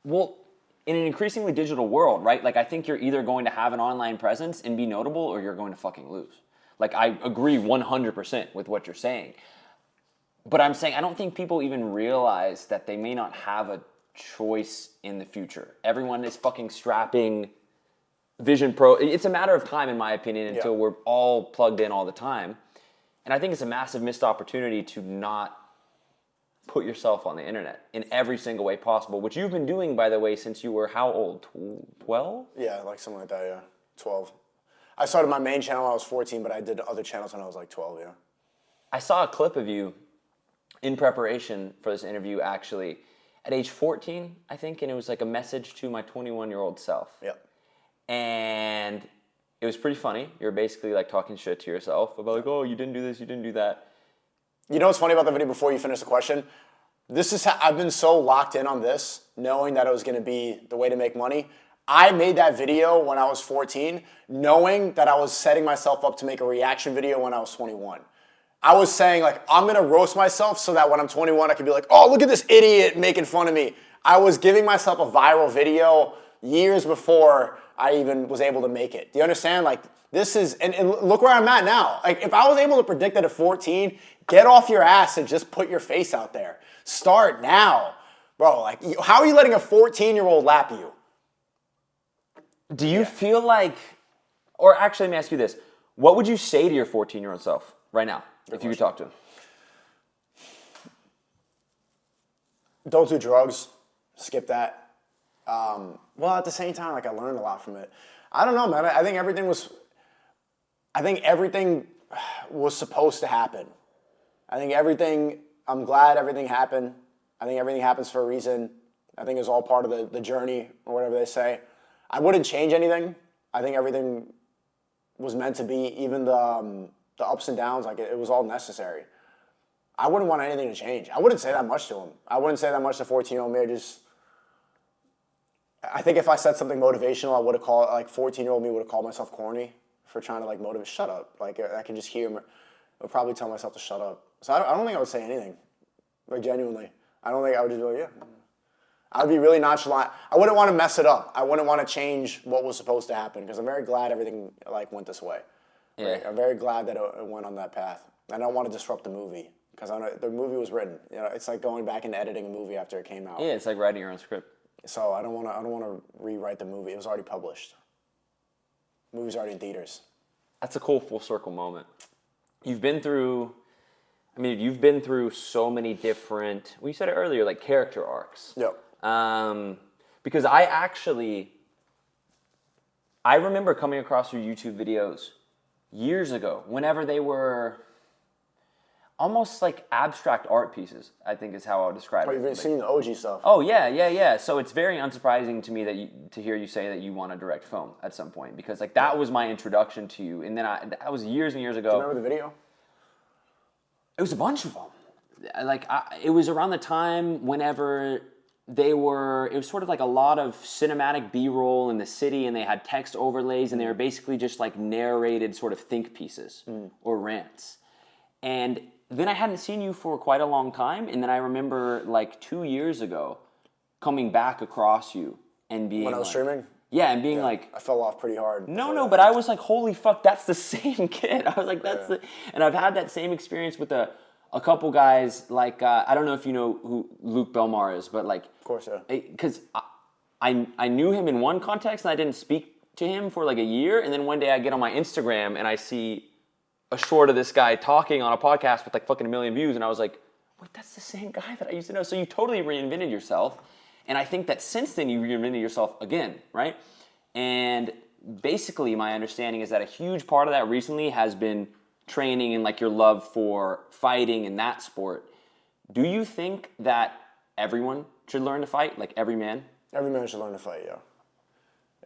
Well, in an increasingly digital world, right? Like I think you're either going to have an online presence and be notable, or you're going to fucking lose. Like I agree 100% with what you're saying. But I'm saying I don't think people even realize that they may not have a choice in the future. Everyone is fucking strapping Vision Pro. It's a matter of time, in my opinion, until we're all plugged in all the time. And I think it's a massive missed opportunity to not put yourself on the internet in every single way possible, which you've been doing, by the way, since you were how old? 12? Yeah, like something like that, yeah. 12. I started my main channel when I was 14, but I did other channels when I was like 12, yeah. I saw a clip of you in preparation for this interview, actually, at age 14, I think, and it was like a message to my 21-year-old self. Yeah. And it was pretty funny. You're basically like talking shit to yourself about like, oh, you didn't do this, you didn't do that. You know what's funny about the video before you finish the question? This is how I've been so locked in on this, knowing that it was going to be the way to make money. I made that video when I was 14, knowing that I was setting myself up to make a reaction video when I was 21. I was saying like, I'm going to roast myself so that when I'm 21, I can be like, oh, look at this idiot making fun of me. I was giving myself a viral video years before I even was able to make it. Do you understand? Like this is, and look where I'm at now. Like if I was able to predict that at 14, get off your ass and just put your face out there. Start now. Bro, like how are you letting a 14-year-old lap you? Do you feel like, or actually let me ask you this. What would you say to your 14-year-old self right now if you could talk to him? Don't do drugs. Skip that. Well, at the same time, like I learned a lot from it. I don't know, man. I think everything was supposed to happen. I'm glad everything happened. I think everything happens for a reason. I think it's all part of the journey or whatever they say. I wouldn't change anything. I think everything was meant to be, even the ups and downs, like it was all necessary. I wouldn't want anything to change. I wouldn't say that much to him. I wouldn't say that much to 14-year-old me. I think if I said something motivational, I would have called, like 14-year-old me would have called myself corny for trying to like motivate. Shut up. Like I can just hear him. I would probably tell myself to shut up. So I don't think I would say anything. Like genuinely. I don't think I would just be like, yeah. I would be really nonchalant. I wouldn't want to mess it up. I wouldn't want to change what was supposed to happen because I'm very glad everything like went this way. Yeah. Right? I'm very glad that it went on that path. I don't want to disrupt the movie because the movie was written. You know, it's like going back and editing a movie after it came out. Yeah, it's like writing your own script. So I don't want to rewrite the movie. It was already published. The movie's already in theaters. That's a cool full circle moment. You've been through so many different, well, you said it earlier, like character arcs. Yep. Because I remember coming across your YouTube videos years ago, whenever they were almost like abstract art pieces, I think is how I would describe it. You've been seeing the OG stuff. Oh, yeah. So it's very unsurprising to me to hear you say that you want to direct film at some point, because like that was my introduction to you. And then that was years and years ago. Do you remember the video? It was a bunch of them. It was around the time whenever it was sort of like a lot of cinematic B-roll in the city, and they had text overlays, and they were basically just like narrated sort of think pieces or rants. And then I hadn't seen you for quite a long time, and then I remember like 2 years ago coming back across you and being when I was streaming? Yeah, and being like... I fell off pretty hard. No, but I was like, holy fuck, that's the same kid. I was like, And I've had that same experience with a couple guys, like, I don't know if you know who Luke Belmar is, but like... Of course, yeah. Because I knew him in one context, and I didn't speak to him for like a year, and then one day I get on my Instagram, and I see a short of this guy talking on a podcast with like fucking 1 million views, and I was like, wait, that's the same guy that I used to know. So you totally reinvented yourself. And I think that since then you reinvented yourself again, right? And basically my understanding is that a huge part of that recently has been training and like your love for fighting in that sport. Do you think that everyone should learn to fight, like every man? Every man should learn to fight, yeah.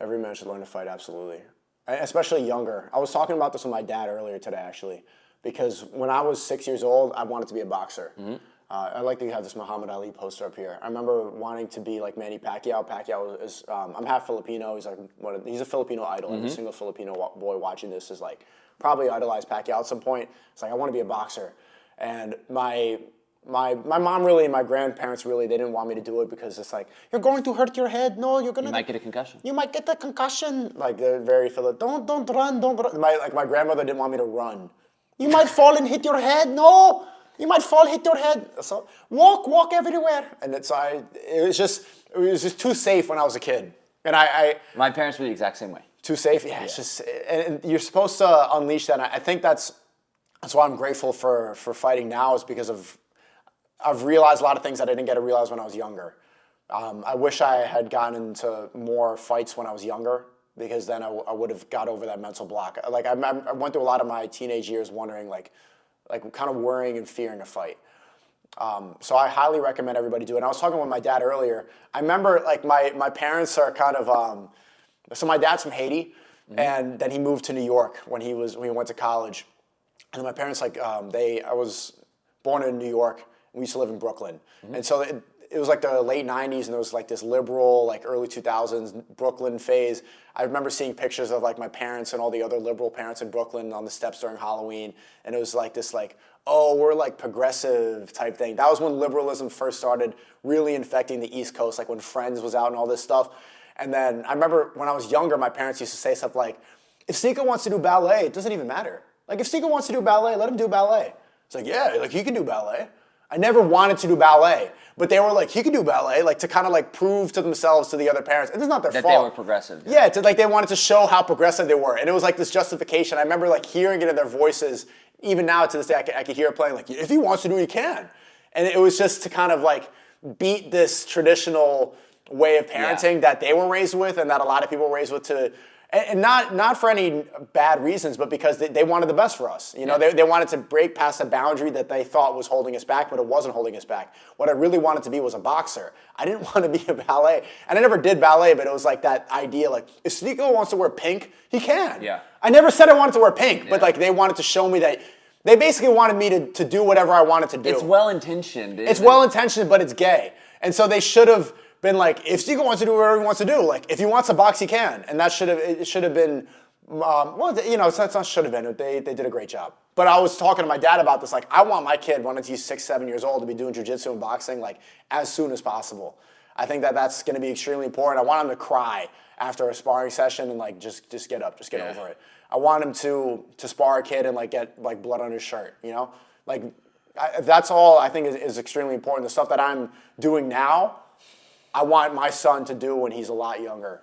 Every man should learn to fight, absolutely. Especially younger. I was talking about this with my dad earlier today, actually, because when I was 6 years old, I wanted to be a boxer. Mm-hmm. I like that you have this Muhammad Ali poster up here. I remember wanting to be like Manny Pacquiao. Pacquiao is, I'm half Filipino. He's a Filipino idol. Mm-hmm. Every single Filipino boy watching this is like probably idolized Pacquiao at some point. It's like, I want to be a boxer. And my mom really and my grandparents really, they didn't want me to do it because it's like, you're going to hurt your head. No, you might get a concussion. You might get the concussion. Like they're very don't run. My grandmother didn't want me to run. You might fall and hit your head. No. You might fall, hit your head. So walk everywhere. And it was just too safe when I was a kid. And my parents were the exact same way. Too safe? Yeah, it's just, and you're supposed to unleash that. And I think that's why I'm grateful for fighting now, is because I've realized a lot of things that I didn't get to realize when I was younger. I wish I had gotten into more fights when I was younger, because then I would have got over that mental block. Like I went through a lot of my teenage years wondering like kind of worrying and fearing a fight. So I highly recommend everybody do it. And I was talking with my dad earlier. I remember like my parents are kind of, so my dad's from Haiti, mm-hmm. and then he moved to New York when he went to college. And my parents I was born in New York. We used to live in Brooklyn. Mm-hmm. And so it was like the late 90s, and there was like this liberal, like early 2000s Brooklyn phase. I remember seeing pictures of like my parents and all the other liberal parents in Brooklyn on the steps during Halloween. And it was like this like, oh, we're like progressive type thing. That was when liberalism first started really infecting the East Coast, like when Friends was out and all this stuff. And then I remember when I was younger, my parents used to say stuff like, if Sneako wants to do ballet, it doesn't even matter. Like if Sneako wants to do ballet, let him do ballet. It's like, yeah, like he can do ballet. I never wanted to do ballet, but they were like, he could do ballet, like to kind of like prove to themselves, to the other parents, and it's not their fault. That they were progressive. Yeah, they wanted to show how progressive they were, and it was like this justification. I remember like hearing it in their voices. Even now to this day, I could hear it playing like, if he wants to do it, he can. And it was just to kind of like beat this traditional way of parenting that they were raised with and that a lot of people were raised with and not for any bad reasons, but because they wanted the best for us. You know, they wanted to break past a boundary that they thought was holding us back, but it wasn't holding us back. What I really wanted to be was a boxer. I didn't want to be a ballet. And I never did ballet, but it was like that idea, like, if Sneako wants to wear pink, he can. Yeah. I never said I wanted to wear pink, but like they wanted to show me that they basically wanted me to do whatever I wanted to do. It's well-intentioned. It's well-intentioned, but it's gay. And so they should have been like, if Sneako wants to do whatever he wants to do, like, if he wants to box, he can. And that should have been, well, you know, it's not should have been. They did a great job. But I was talking to my dad about this, like, I want my kid, when he's 6, 7 years old, to be doing jiu-jitsu and boxing, like, as soon as possible. I think that's going to be extremely important. I want him to cry after a sparring session and, like, just get up, just get over it. I want him to spar a kid and, like, get, like, blood on his shirt, you know? Like, that's all I think is extremely important. The stuff that I'm doing now, I want my son to do when he's a lot younger.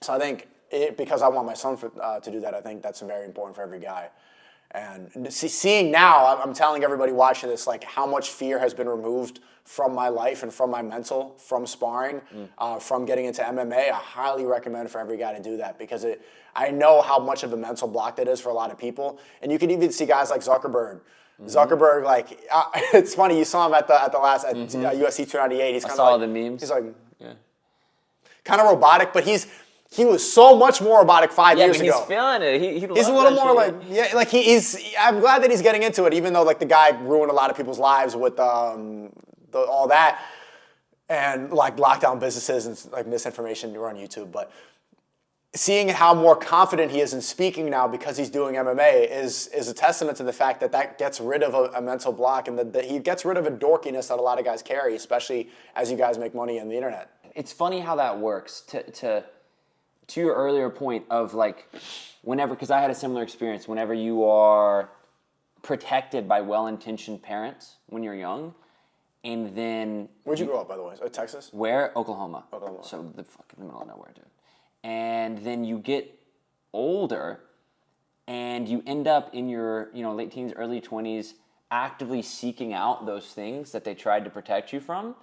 So I think, because I want my son to do that, I think that's very important for every guy. And seeing now, I'm telling everybody watching this, like, how much fear has been removed from my life and from my mental, from sparring, from getting into MMA. I highly recommend for every guy to do that, because I know how much of a mental block that is for a lot of people. And you can even see guys like Zuckerberg. Zuckerberg, like, it's funny, you saw him at the last UFC 298. He's I kind saw of like, the memes. he's like, kind of robotic, but he was so much more robotic 5 years ago. Yeah, he's feeling it. He's a little more like, like I'm glad that he's getting into it, even though, like, the guy ruined a lot of people's lives with all that, and, like, lockdown businesses and, like, misinformation on YouTube. But seeing how more confident he is in speaking now because he's doing MMA is a testament to the fact that gets rid of a mental block, and that he gets rid of a dorkiness that a lot of guys carry, especially as you guys make money on the internet. It's funny how that works. To your earlier point of, like, whenever, because I had a similar experience, whenever you are protected by well-intentioned parents when you're young, and then... Where'd you grow up, by the way? Texas? Where? Oklahoma. Oklahoma. So the fucking middle of nowhere, dude. And then you get older, and you end up in your, late teens, early 20s, actively seeking out those things that they tried to protect you from,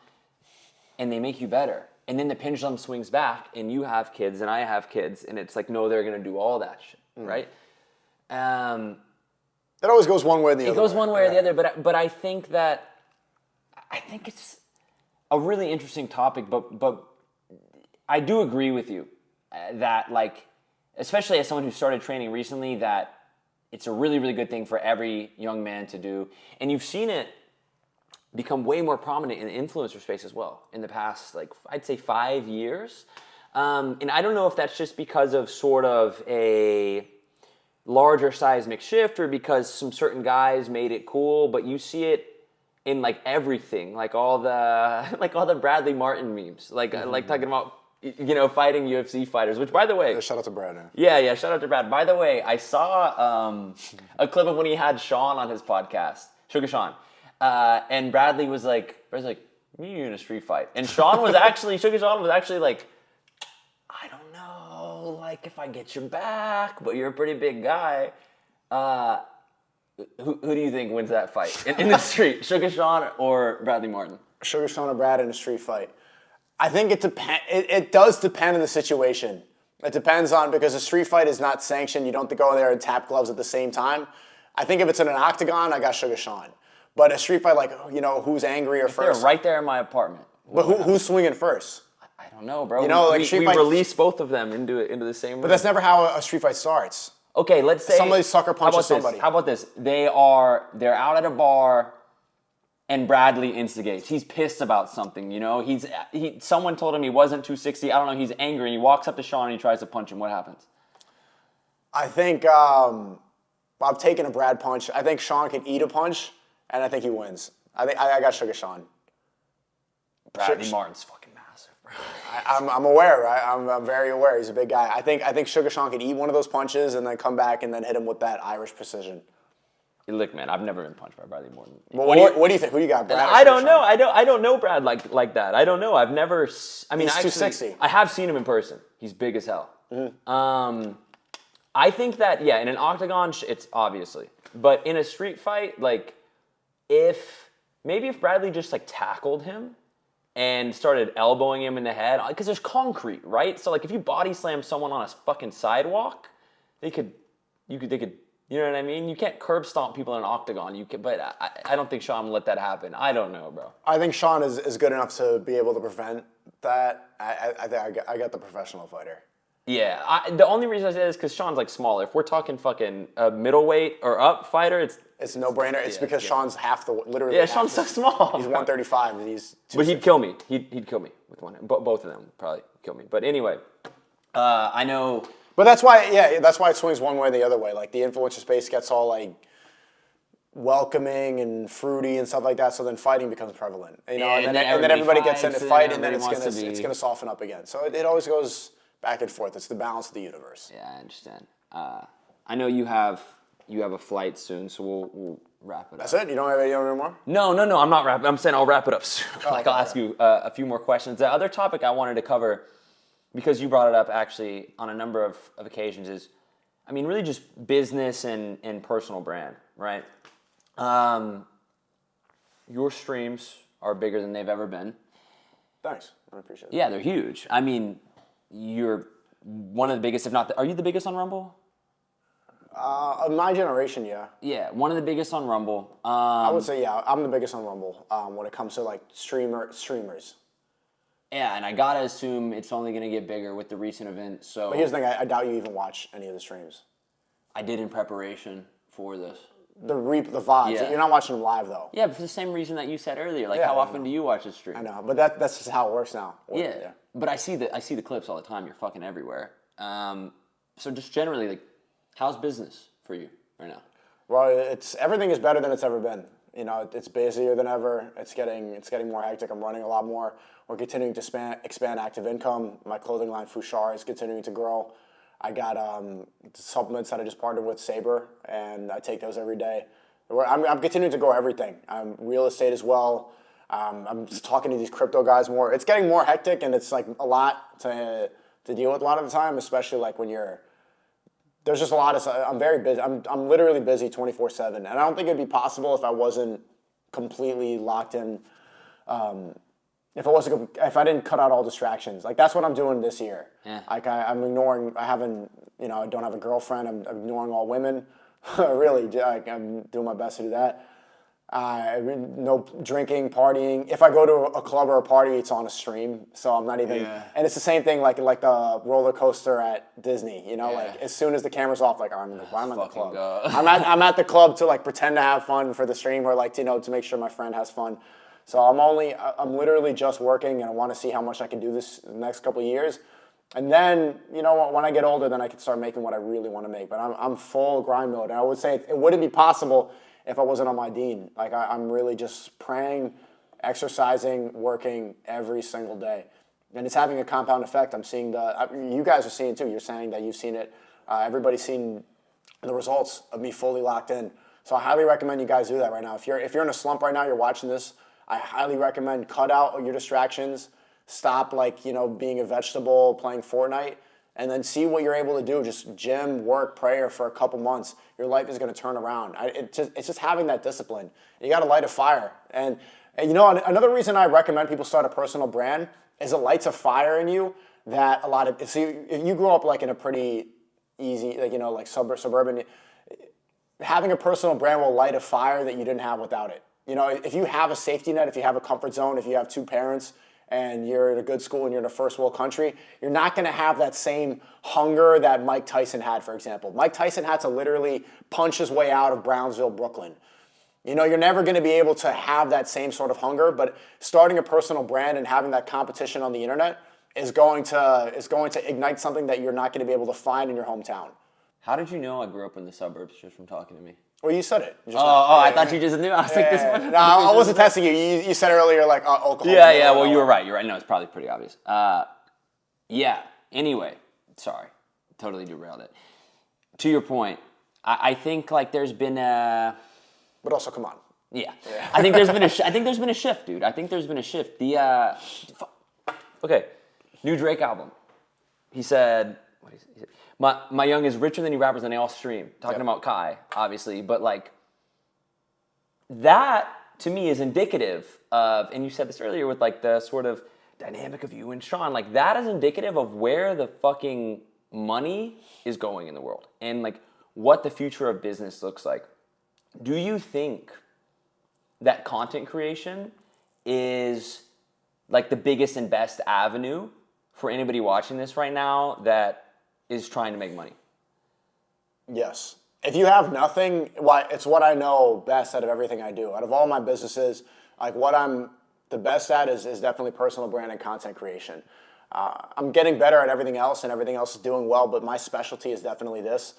and they make you better. And then the pendulum swings back, and you have kids, and I have kids, and it's like, no, they're going to do all that shit, right? It always goes one way or the other. It goes one way or the other, but I think it's a really interesting topic, but I do agree with you that, like, especially as someone who started training recently, that it's a really, really good thing for every young man to do. And you've seen it become way more prominent in the influencer space as well in the past, like, I'd say 5 years. And I don't know if that's just because of sort of a larger seismic shift or because some certain guys made it cool, but you see it in, like, everything, like all the Bradley Martin memes, like talking about, fighting UFC fighters, which, by the way... Shout out to Brad. Yeah, shout out to Brad. By the way, I saw a clip of when he had Sean on his podcast, Sugar Sean, and Bradley was like, you in a street fight. And Sugar Sean was actually like, I don't know, like, if I get your back, but you're a pretty big guy. Who do you think wins that fight in the street, Sugar Sean or Bradley Martin? Sugar Sean or Brad in a street fight. I think it does depend on the situation. It depends on, because a street fight is not sanctioned. You don't have to go in there and tap gloves at the same time. I think if it's in an octagon, I got Sugar Sean. But a street fight, like, who's angrier first? They're right there in my apartment. But who's swinging first? I don't know, bro. Street we fight, release both of them into the same room. But that's never how a street fight starts. Okay, let's say somebody sucker punches somebody. How about this? They're out at a bar, and Bradley instigates. He's pissed about something, someone told him he wasn't 260. I don't know. He's angry. And he walks up to Sean and he tries to punch him. What happens? I think I've taken a Brad punch. I think Sean can eat a punch, and I think he wins. I got Sugar Sean. Bradley Martin's fucking massive, bro. I'm aware. I'm very aware. He's a big guy. I think Sugar Sean could eat one of those punches and then come back and then hit him with that Irish precision. Look, man, I've never been punched by Bradley Martin. Well, what do you think? Who do you got, Brad? I don't know. I don't know Brad like that. I don't know. I've never. I mean, he's 260. I have seen him in person. He's big as hell. Mm-hmm. I think that, in an octagon, it's obviously, but in a street fight, like, if Bradley just, like, tackled him, and started elbowing him in the head, because there's concrete, right? So like if you body slam someone on a fucking sidewalk, they could, you know what I mean? You can't curb stomp people in an octagon. You can, but I don't think Sean will let that happen. I don't know, bro. I think Sean is good enough to be able to prevent that. I think I got the professional fighter. Yeah, the only reason I say this is because Sean's like smaller. If we're talking fucking middleweight or up fighter, it's a no-brainer. It's because Sean's literally. Yeah, Sean's so small. He's 135. And he's. But he'd kill me. He'd kill me with one. Both of them probably kill me. But anyway, I know. But that's why it swings one way or the other way. Like the influencer space gets all like welcoming and fruity and stuff like that. So then fighting becomes prevalent, you know, and then everybody gets into fight, and then it's gonna soften up again. So it always goes back and forth. It's the balance of the universe. Yeah, I understand. I know you have a flight soon, so we'll wrap it up. That's it? You don't have any more? No. I'm not wrapping. I'm saying I'll wrap it up soon. I'll ask you a few more questions. The other topic I wanted to cover, because you brought it up actually on a number of occasions, is, I mean, really just business and personal brand, right? Your streams are bigger than they've ever been. Thanks. I appreciate it. Yeah, they're huge. I mean, you're one of the biggest, if not, are you the biggest on Rumble? Of my generation, yeah. Yeah, one of the biggest on Rumble. I would say, yeah, I'm the biggest on Rumble when it comes to like streamers. Yeah, and I gotta assume it's only gonna get bigger with the recent event. So, but here's the thing: I doubt you even watch any of the streams. I did in preparation for this. The VODs. Yeah. You're not watching them live though. Yeah, but for the same reason that you said earlier. Like, Yeah, how I often do you watch a stream? I know, but that's just how it works now. Yeah, but I see the clips all the time. You're fucking everywhere. So just generally, like, how's business for you right now? Well, everything is better than it's ever been. You know, it's busier than ever. It's getting more hectic. I'm running a lot more. We're continuing to expand active income. My clothing line, Fouchard, is continuing to grow. I got supplements that I just partnered with Sabre, and I take those every day. I'm continuing to grow everything. Real estate as well. I'm just talking to these crypto guys more. It's getting more hectic, and it's like a lot to deal with a lot of the time, especially like when there's just a lot of. I'm very busy. I'm literally busy 24/7, and I don't think it'd be possible if I wasn't completely locked in. If I didn't cut out all distractions, like that's what I'm doing this year. Yeah. Like I'm ignoring. I don't have a girlfriend. I'm ignoring all women. Really, like, I'm doing my best to do that. No drinking, partying. If I go to a club or a party, it's on a stream, so I'm not even. Yeah. And it's the same thing, like the roller coaster at Disney. You know, like as soon as the camera's off, like I'm at the club. I'm at the club to like pretend to have fun for the stream, or like to make sure my friend has fun. So I'm literally just working, and I want to see how much I can do this in the next couple of years. And then, when I get older, then I can start making what I really want to make. But I'm full grind mode. And I would say it wouldn't be possible if I wasn't on my Dean. Like, I'm really just praying, exercising, working every single day. And it's having a compound effect. I'm seeing you guys are seeing too. You're saying that you've seen it. Everybody's seen the results of me fully locked in. So I highly recommend you guys do that right now. If you're in a slump right now, you're watching this, I highly recommend cut out your distractions. Stop being a vegetable, playing Fortnite, and then see what you're able to do. Just gym, work, prayer for a couple months. Your life is going to turn around. It's just having that discipline. You got to light a fire. And another reason I recommend people start a personal brand is it lights a fire in you that if you grew up like in a pretty easy, suburban, having a personal brand will light a fire that you didn't have without it. If you have a safety net, if you have a comfort zone, if you have two parents, and you're in a good school and you're in a first world country, you're not going to have that same hunger that Mike Tyson had, for example. Mike Tyson had to literally punch his way out of Brownsville, Brooklyn. You're never going to be able to have that same sort of hunger, but starting a personal brand and having that competition on the internet is going to ignite something that you're not going to be able to find in your hometown. How did you know I grew up in the suburbs just from talking to me? Well, you said it. I thought you just knew. I was like, this one. No, I wasn't testing you. You said earlier, like, Oklahoma. Yeah, well, you were right. You're right. No, it's probably pretty obvious. Anyway, sorry. Totally derailed it. To your point, I think, like, there's been a... But also, come on. Yeah. I think there's been a shift, dude. I think there's been a shift. Okay, new Drake album. He said... What is it? My young is richer than you rappers and they all stream. Talking about Kai, obviously. But, like, that, to me is indicative of, and you said this earlier with like the sort of dynamic of you and Sean, like that is indicative of where the fucking money is going in the world and like what the future of business looks like. Do you think that content creation is like the biggest and best avenue for anybody watching this right now that is trying to make money? Yes. If you have nothing, it's what I know best out of everything I do. Out of all my businesses, like what I'm the best at is definitely personal brand and content creation. I'm getting better at everything else, and everything else is doing well, but my specialty is definitely this.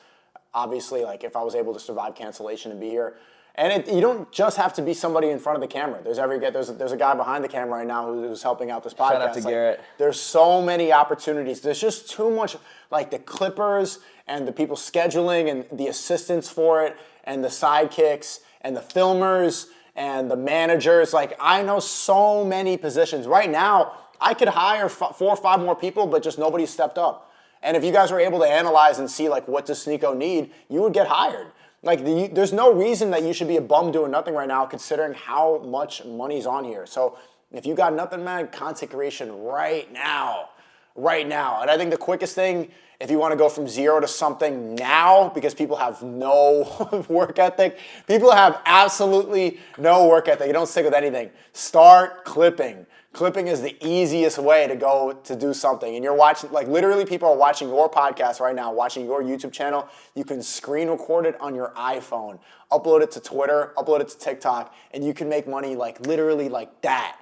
Obviously, like if I was able to survive cancellation and be here, and you don't just have to be somebody in front of the camera. There's a guy behind the camera right now who's helping out this podcast. Shout out to Garrett. There's so many opportunities. There's just too much, like the clippers and the people scheduling and the assistants for it and the sidekicks and the filmers and the managers. Like I know so many positions. Right now, I could hire 4 or 5 more people, but just nobody stepped up. And if you guys were able to analyze and see like what does Sneako need, you would get hired. Like there's no reason that you should be a bum doing nothing right now, considering how much money's on here. So if you got nothing, man, content creation right now. And I think the quickest thing, if you want to go from 0 to something now, because people have no work ethic, people have absolutely no work ethic. You don't stick with anything. Start clipping. Clipping is the easiest way to go to do something. And you're watching, like literally people are watching your podcast right now, watching your YouTube channel. You can screen record it on your iPhone, upload it to Twitter, upload it to TikTok, and you can make money like literally like that.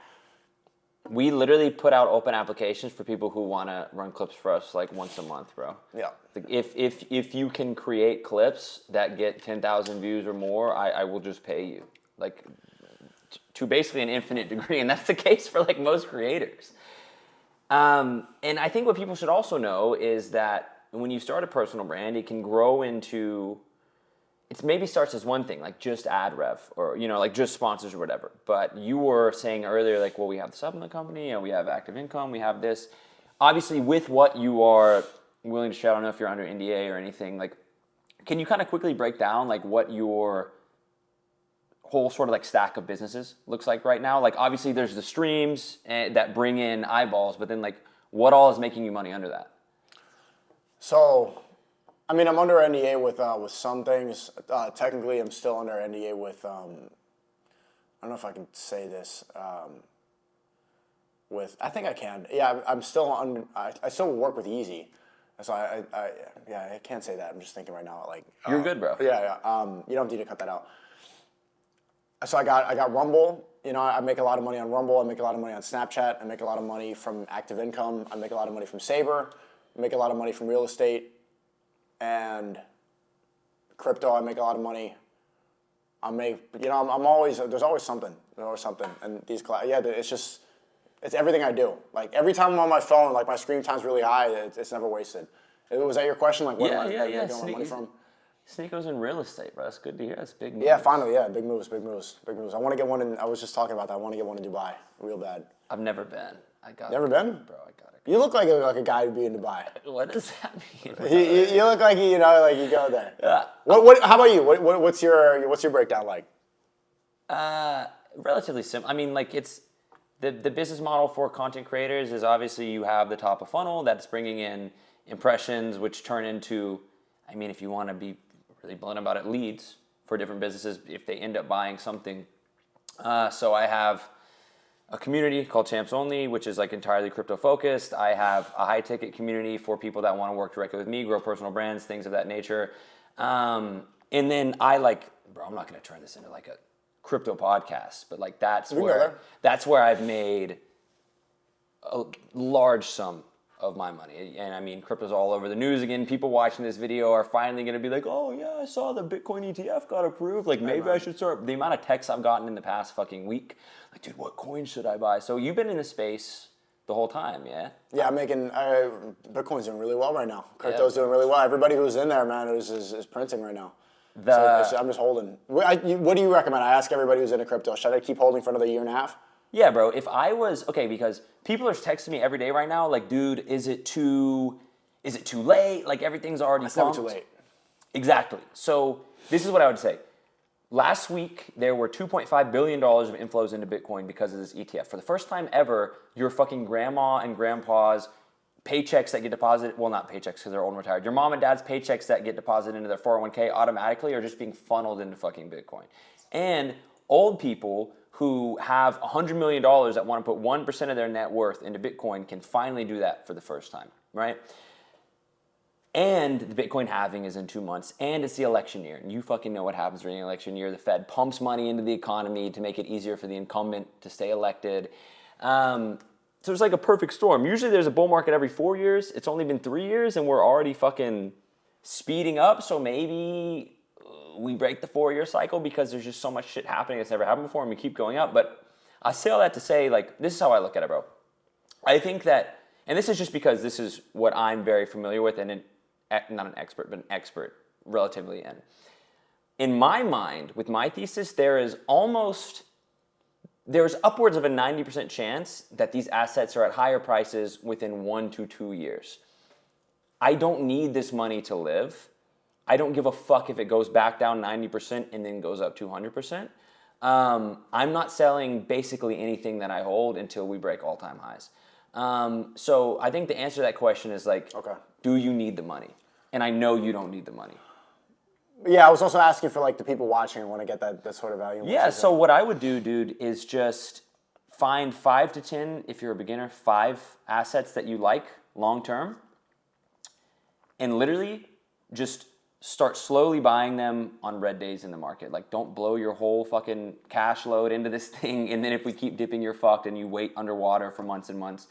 We literally put out open applications for people who want to run clips for us like once a month, bro. Yeah. Like if you can create clips that get 10,000 views or more, I will just pay you. Like to basically an infinite degree, and that's the case for like most creators. And I think what people should also know is that when you start a personal brand, it can grow into, it maybe starts as one thing, like just ad rev or, you know, like just sponsors or whatever. But you were saying earlier, like, well, we have the supplement company, you know, we have active income, we have this. Obviously, with what you are willing to share, I don't know if you're under NDA or anything, like, can you kind of quickly break down like what your whole sort of like stack of businesses looks like right now? Like obviously there's the streams that bring in eyeballs, but then like what all is making you money under that? So, I mean, I'm under NDA with some things. Technically, I'm still under NDA with, I don't know if I can say this, I think I can. Yeah, I'm still on, I still work with Easy. So I can't say that. I'm just thinking right now, like. You're good, bro. Yeah. You don't need to cut that out. So I got Rumble. You know, I make a lot of money on Rumble. I make a lot of money on Snapchat. I make a lot of money from active income. I make a lot of money from Sabre. I make a lot of money from real estate and crypto. I make a lot of money. There's always something. And it's everything I do. Like every time I'm on my phone, like my screen time's really high. It's never wasted. Was that your question? Like where am I getting my money from? Sneako's in real estate, bro. That's good to hear. That's big moves. Yeah, finally, yeah. Big moves. I want to get one I was just talking about that. I want to get one in Dubai real bad. I've never been. I got Never it. been? Bro, I got it. You look like a guy who'd be in Dubai. What does that mean? You look like, you know, like you go there. Yeah. How about you? What's your breakdown like? Relatively simple. I mean, like it's the business model for content creators is obviously you have the top of funnel that's bringing in impressions, which turn into, I mean, if you want to be really blunt about it, leads for different businesses if they end up buying something. So I have a community called Champs Only, which is like entirely crypto focused. I have a high ticket community for people that want to work directly with me, grow personal brands, things of that nature. And then I'm not going to turn this into like a crypto podcast, but like that's where I've made a large sum of my money. And I mean, crypto's all over the news again. People watching this video are finally going to be like, oh yeah, I saw the Bitcoin ETF got approved. Like maybe I should start. The amount of texts I've gotten in the past fucking week, like, dude, what coin should I buy? So you've been in the space the whole time, yeah? Yeah, I'm making, Bitcoin's doing really well right now. Crypto's doing really well. Everybody who's in there, man, is printing right now. So I'm just holding. What do you recommend? I ask everybody who's into crypto, should I keep holding for another year and a half? Yeah, bro. If I was because people are texting me every day right now, like, dude, is it too late? Like everything's already It's never too late. Exactly. So this is what I would say. last week, there were $2.5 billion of inflows into Bitcoin because of this ETF. For the first time ever, your fucking grandma and grandpa's paychecks that get deposited, well, not paychecks because they're old and retired, your mom and dad's paychecks that get deposited into their 401k automatically are just being funneled into fucking Bitcoin. And old people who have $100 million that want to put 1% of their net worth into Bitcoin can finally do that for the first time, right? And the Bitcoin halving is in 2 months, and it's the election year. And you fucking know what happens during the election year. The Fed pumps money into the economy to make it easier for the incumbent to stay elected. So it's like a perfect storm. Usually there's a bull market every 4 years. It's only been 3 years, and we're already fucking speeding up. So maybe we break the 4-year cycle because there's just so much shit happening that's never happened before, and we keep going up. But I say all that to say, like, this is how I look at it, bro. I think that, and this is just because this is what I'm very familiar with, and not an expert, but an expert relatively in. In my mind, with my thesis, there's upwards of a 90% chance that these assets are at higher prices within 1 to 2 years. I don't need this money to live. I don't give a fuck if it goes back down 90% and then goes up 200%. I'm not selling basically anything that I hold until we break all-time highs. So I think the answer to that question is like, okay, do you need the money? And I know you don't need the money. Yeah, I was also asking for like the people watching and want to get that sort of value. Yeah, so what I would do, dude, is just find 5 to 10, if you're a beginner, 5 assets that you like long-term, and literally just start slowly buying them on red days in the market. Like, don't blow your whole fucking cash load into this thing, and then if we keep dipping, you're fucked, and you wait underwater for months and months.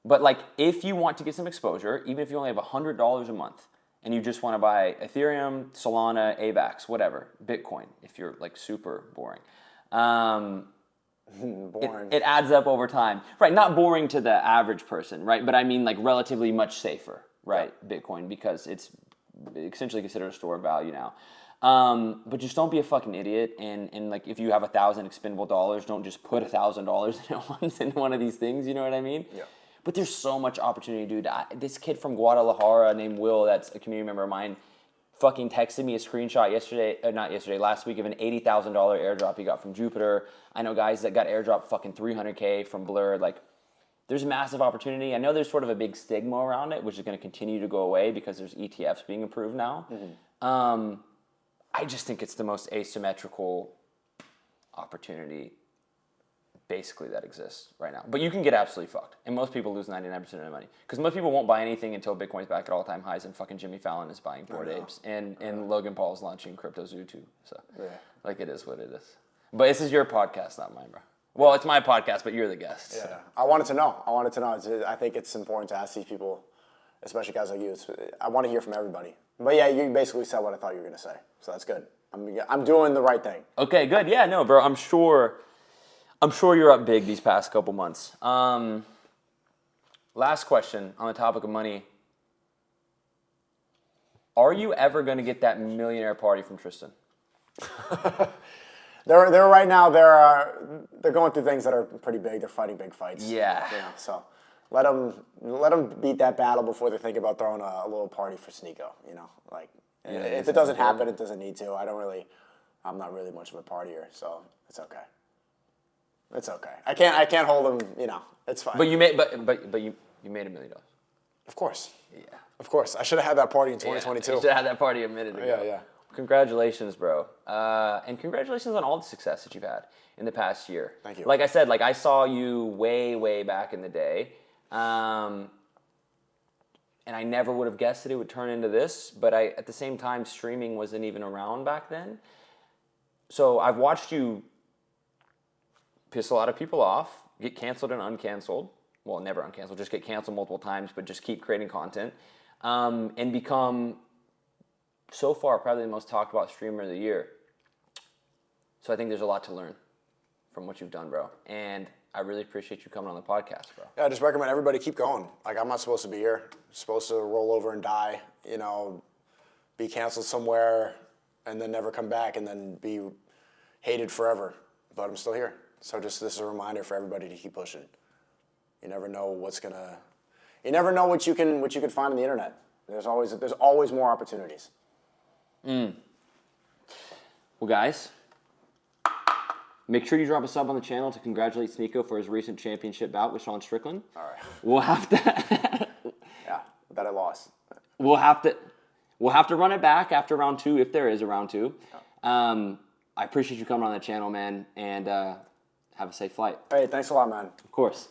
But like, if you want to get some exposure, even if you only have $100 a month, and you just want to buy Ethereum, Solana, AVAX, whatever, Bitcoin, if you're like super boring. Boring. It adds up over time. Right, not boring to the average person, right? But I mean like relatively much safer, right? Yeah. Bitcoin, because it's essentially considered a store of value now. But just don't be a fucking idiot, and like if you have 1,000 expendable dollars, don't just put $1,000 at once into one of these things, you know what I mean? Yeah. But there's so much opportunity, dude. This kid from Guadalajara named Will, that's a community member of mine, fucking texted me a screenshot last week of an $80,000 airdrop he got from Jupiter. I know guys that got airdropped fucking $300K from Blur. Like, there's massive opportunity. I know there's sort of a big stigma around it, which is going to continue to go away because there's ETFs being approved now. Mm-hmm. I just think it's the most asymmetrical opportunity basically that exists right now. But you can get absolutely fucked. And most people lose 99% of their money. Because most people won't buy anything until Bitcoin's back at all-time highs and fucking Jimmy Fallon is buying Bored Apes. And Logan Paul's launching Crypto Zoo too. So, like, it is what it is. But this is your podcast, not mine, bro. Well, it's my podcast, but you're the guest. Yeah. So. I wanted to know. I think it's important to ask these people, especially guys like you. I want to hear from everybody. But yeah, you basically said what I thought you were going to say. So that's good. I'm doing the right thing. Okay, good. Yeah, no, bro. I'm sure you're up big these past couple months. Last question on the topic of money. Are you ever going to get that millionaire party from Tristan? They're right now. They're going through things that are pretty big. They're fighting big fights. Yeah. So let them beat that battle before they think about throwing a little party for Sneako. You know, like if it doesn't happen, it doesn't need to. I'm not really much of a partier, so it's okay. It's okay. I can't hold them. You know, it's fine. But you made but you made $1 million. Of course. Yeah. Of course. I should have had that party in 2022. You should have had that party a minute ago. Yeah. Congratulations, bro. And congratulations on all the success that you've had in the past year. Thank you. Like I said, I saw you way back in the day. And I never would have guessed that it would turn into this, but at the same time, streaming wasn't even around back then. So I've watched you piss a lot of people off, get canceled and uncanceled. Well, never uncanceled, just get canceled multiple times, but just keep creating content. And become, so far, probably the most talked about streamer of the year. So I think there's a lot to learn from what you've done, bro. And I really appreciate you coming on the podcast, bro. Yeah, I just recommend everybody keep going. Like, I'm not supposed to be here. I'm supposed to roll over and die, you know, be canceled somewhere, and then never come back, and then be hated forever. But I'm still here. So this is a reminder for everybody to keep pushing. You never know you never know what you can find on the internet. There's always more opportunities. Well, guys, make sure you drop a sub on the channel to congratulate Sneako for his recent championship bout with Sean Strickland. All right. We'll have to. Yeah, that I lost. We'll have to run it back after round 2 if there is a round 2. I appreciate you coming on the channel, man, and have a safe flight. Hey, thanks a lot, man. Of course.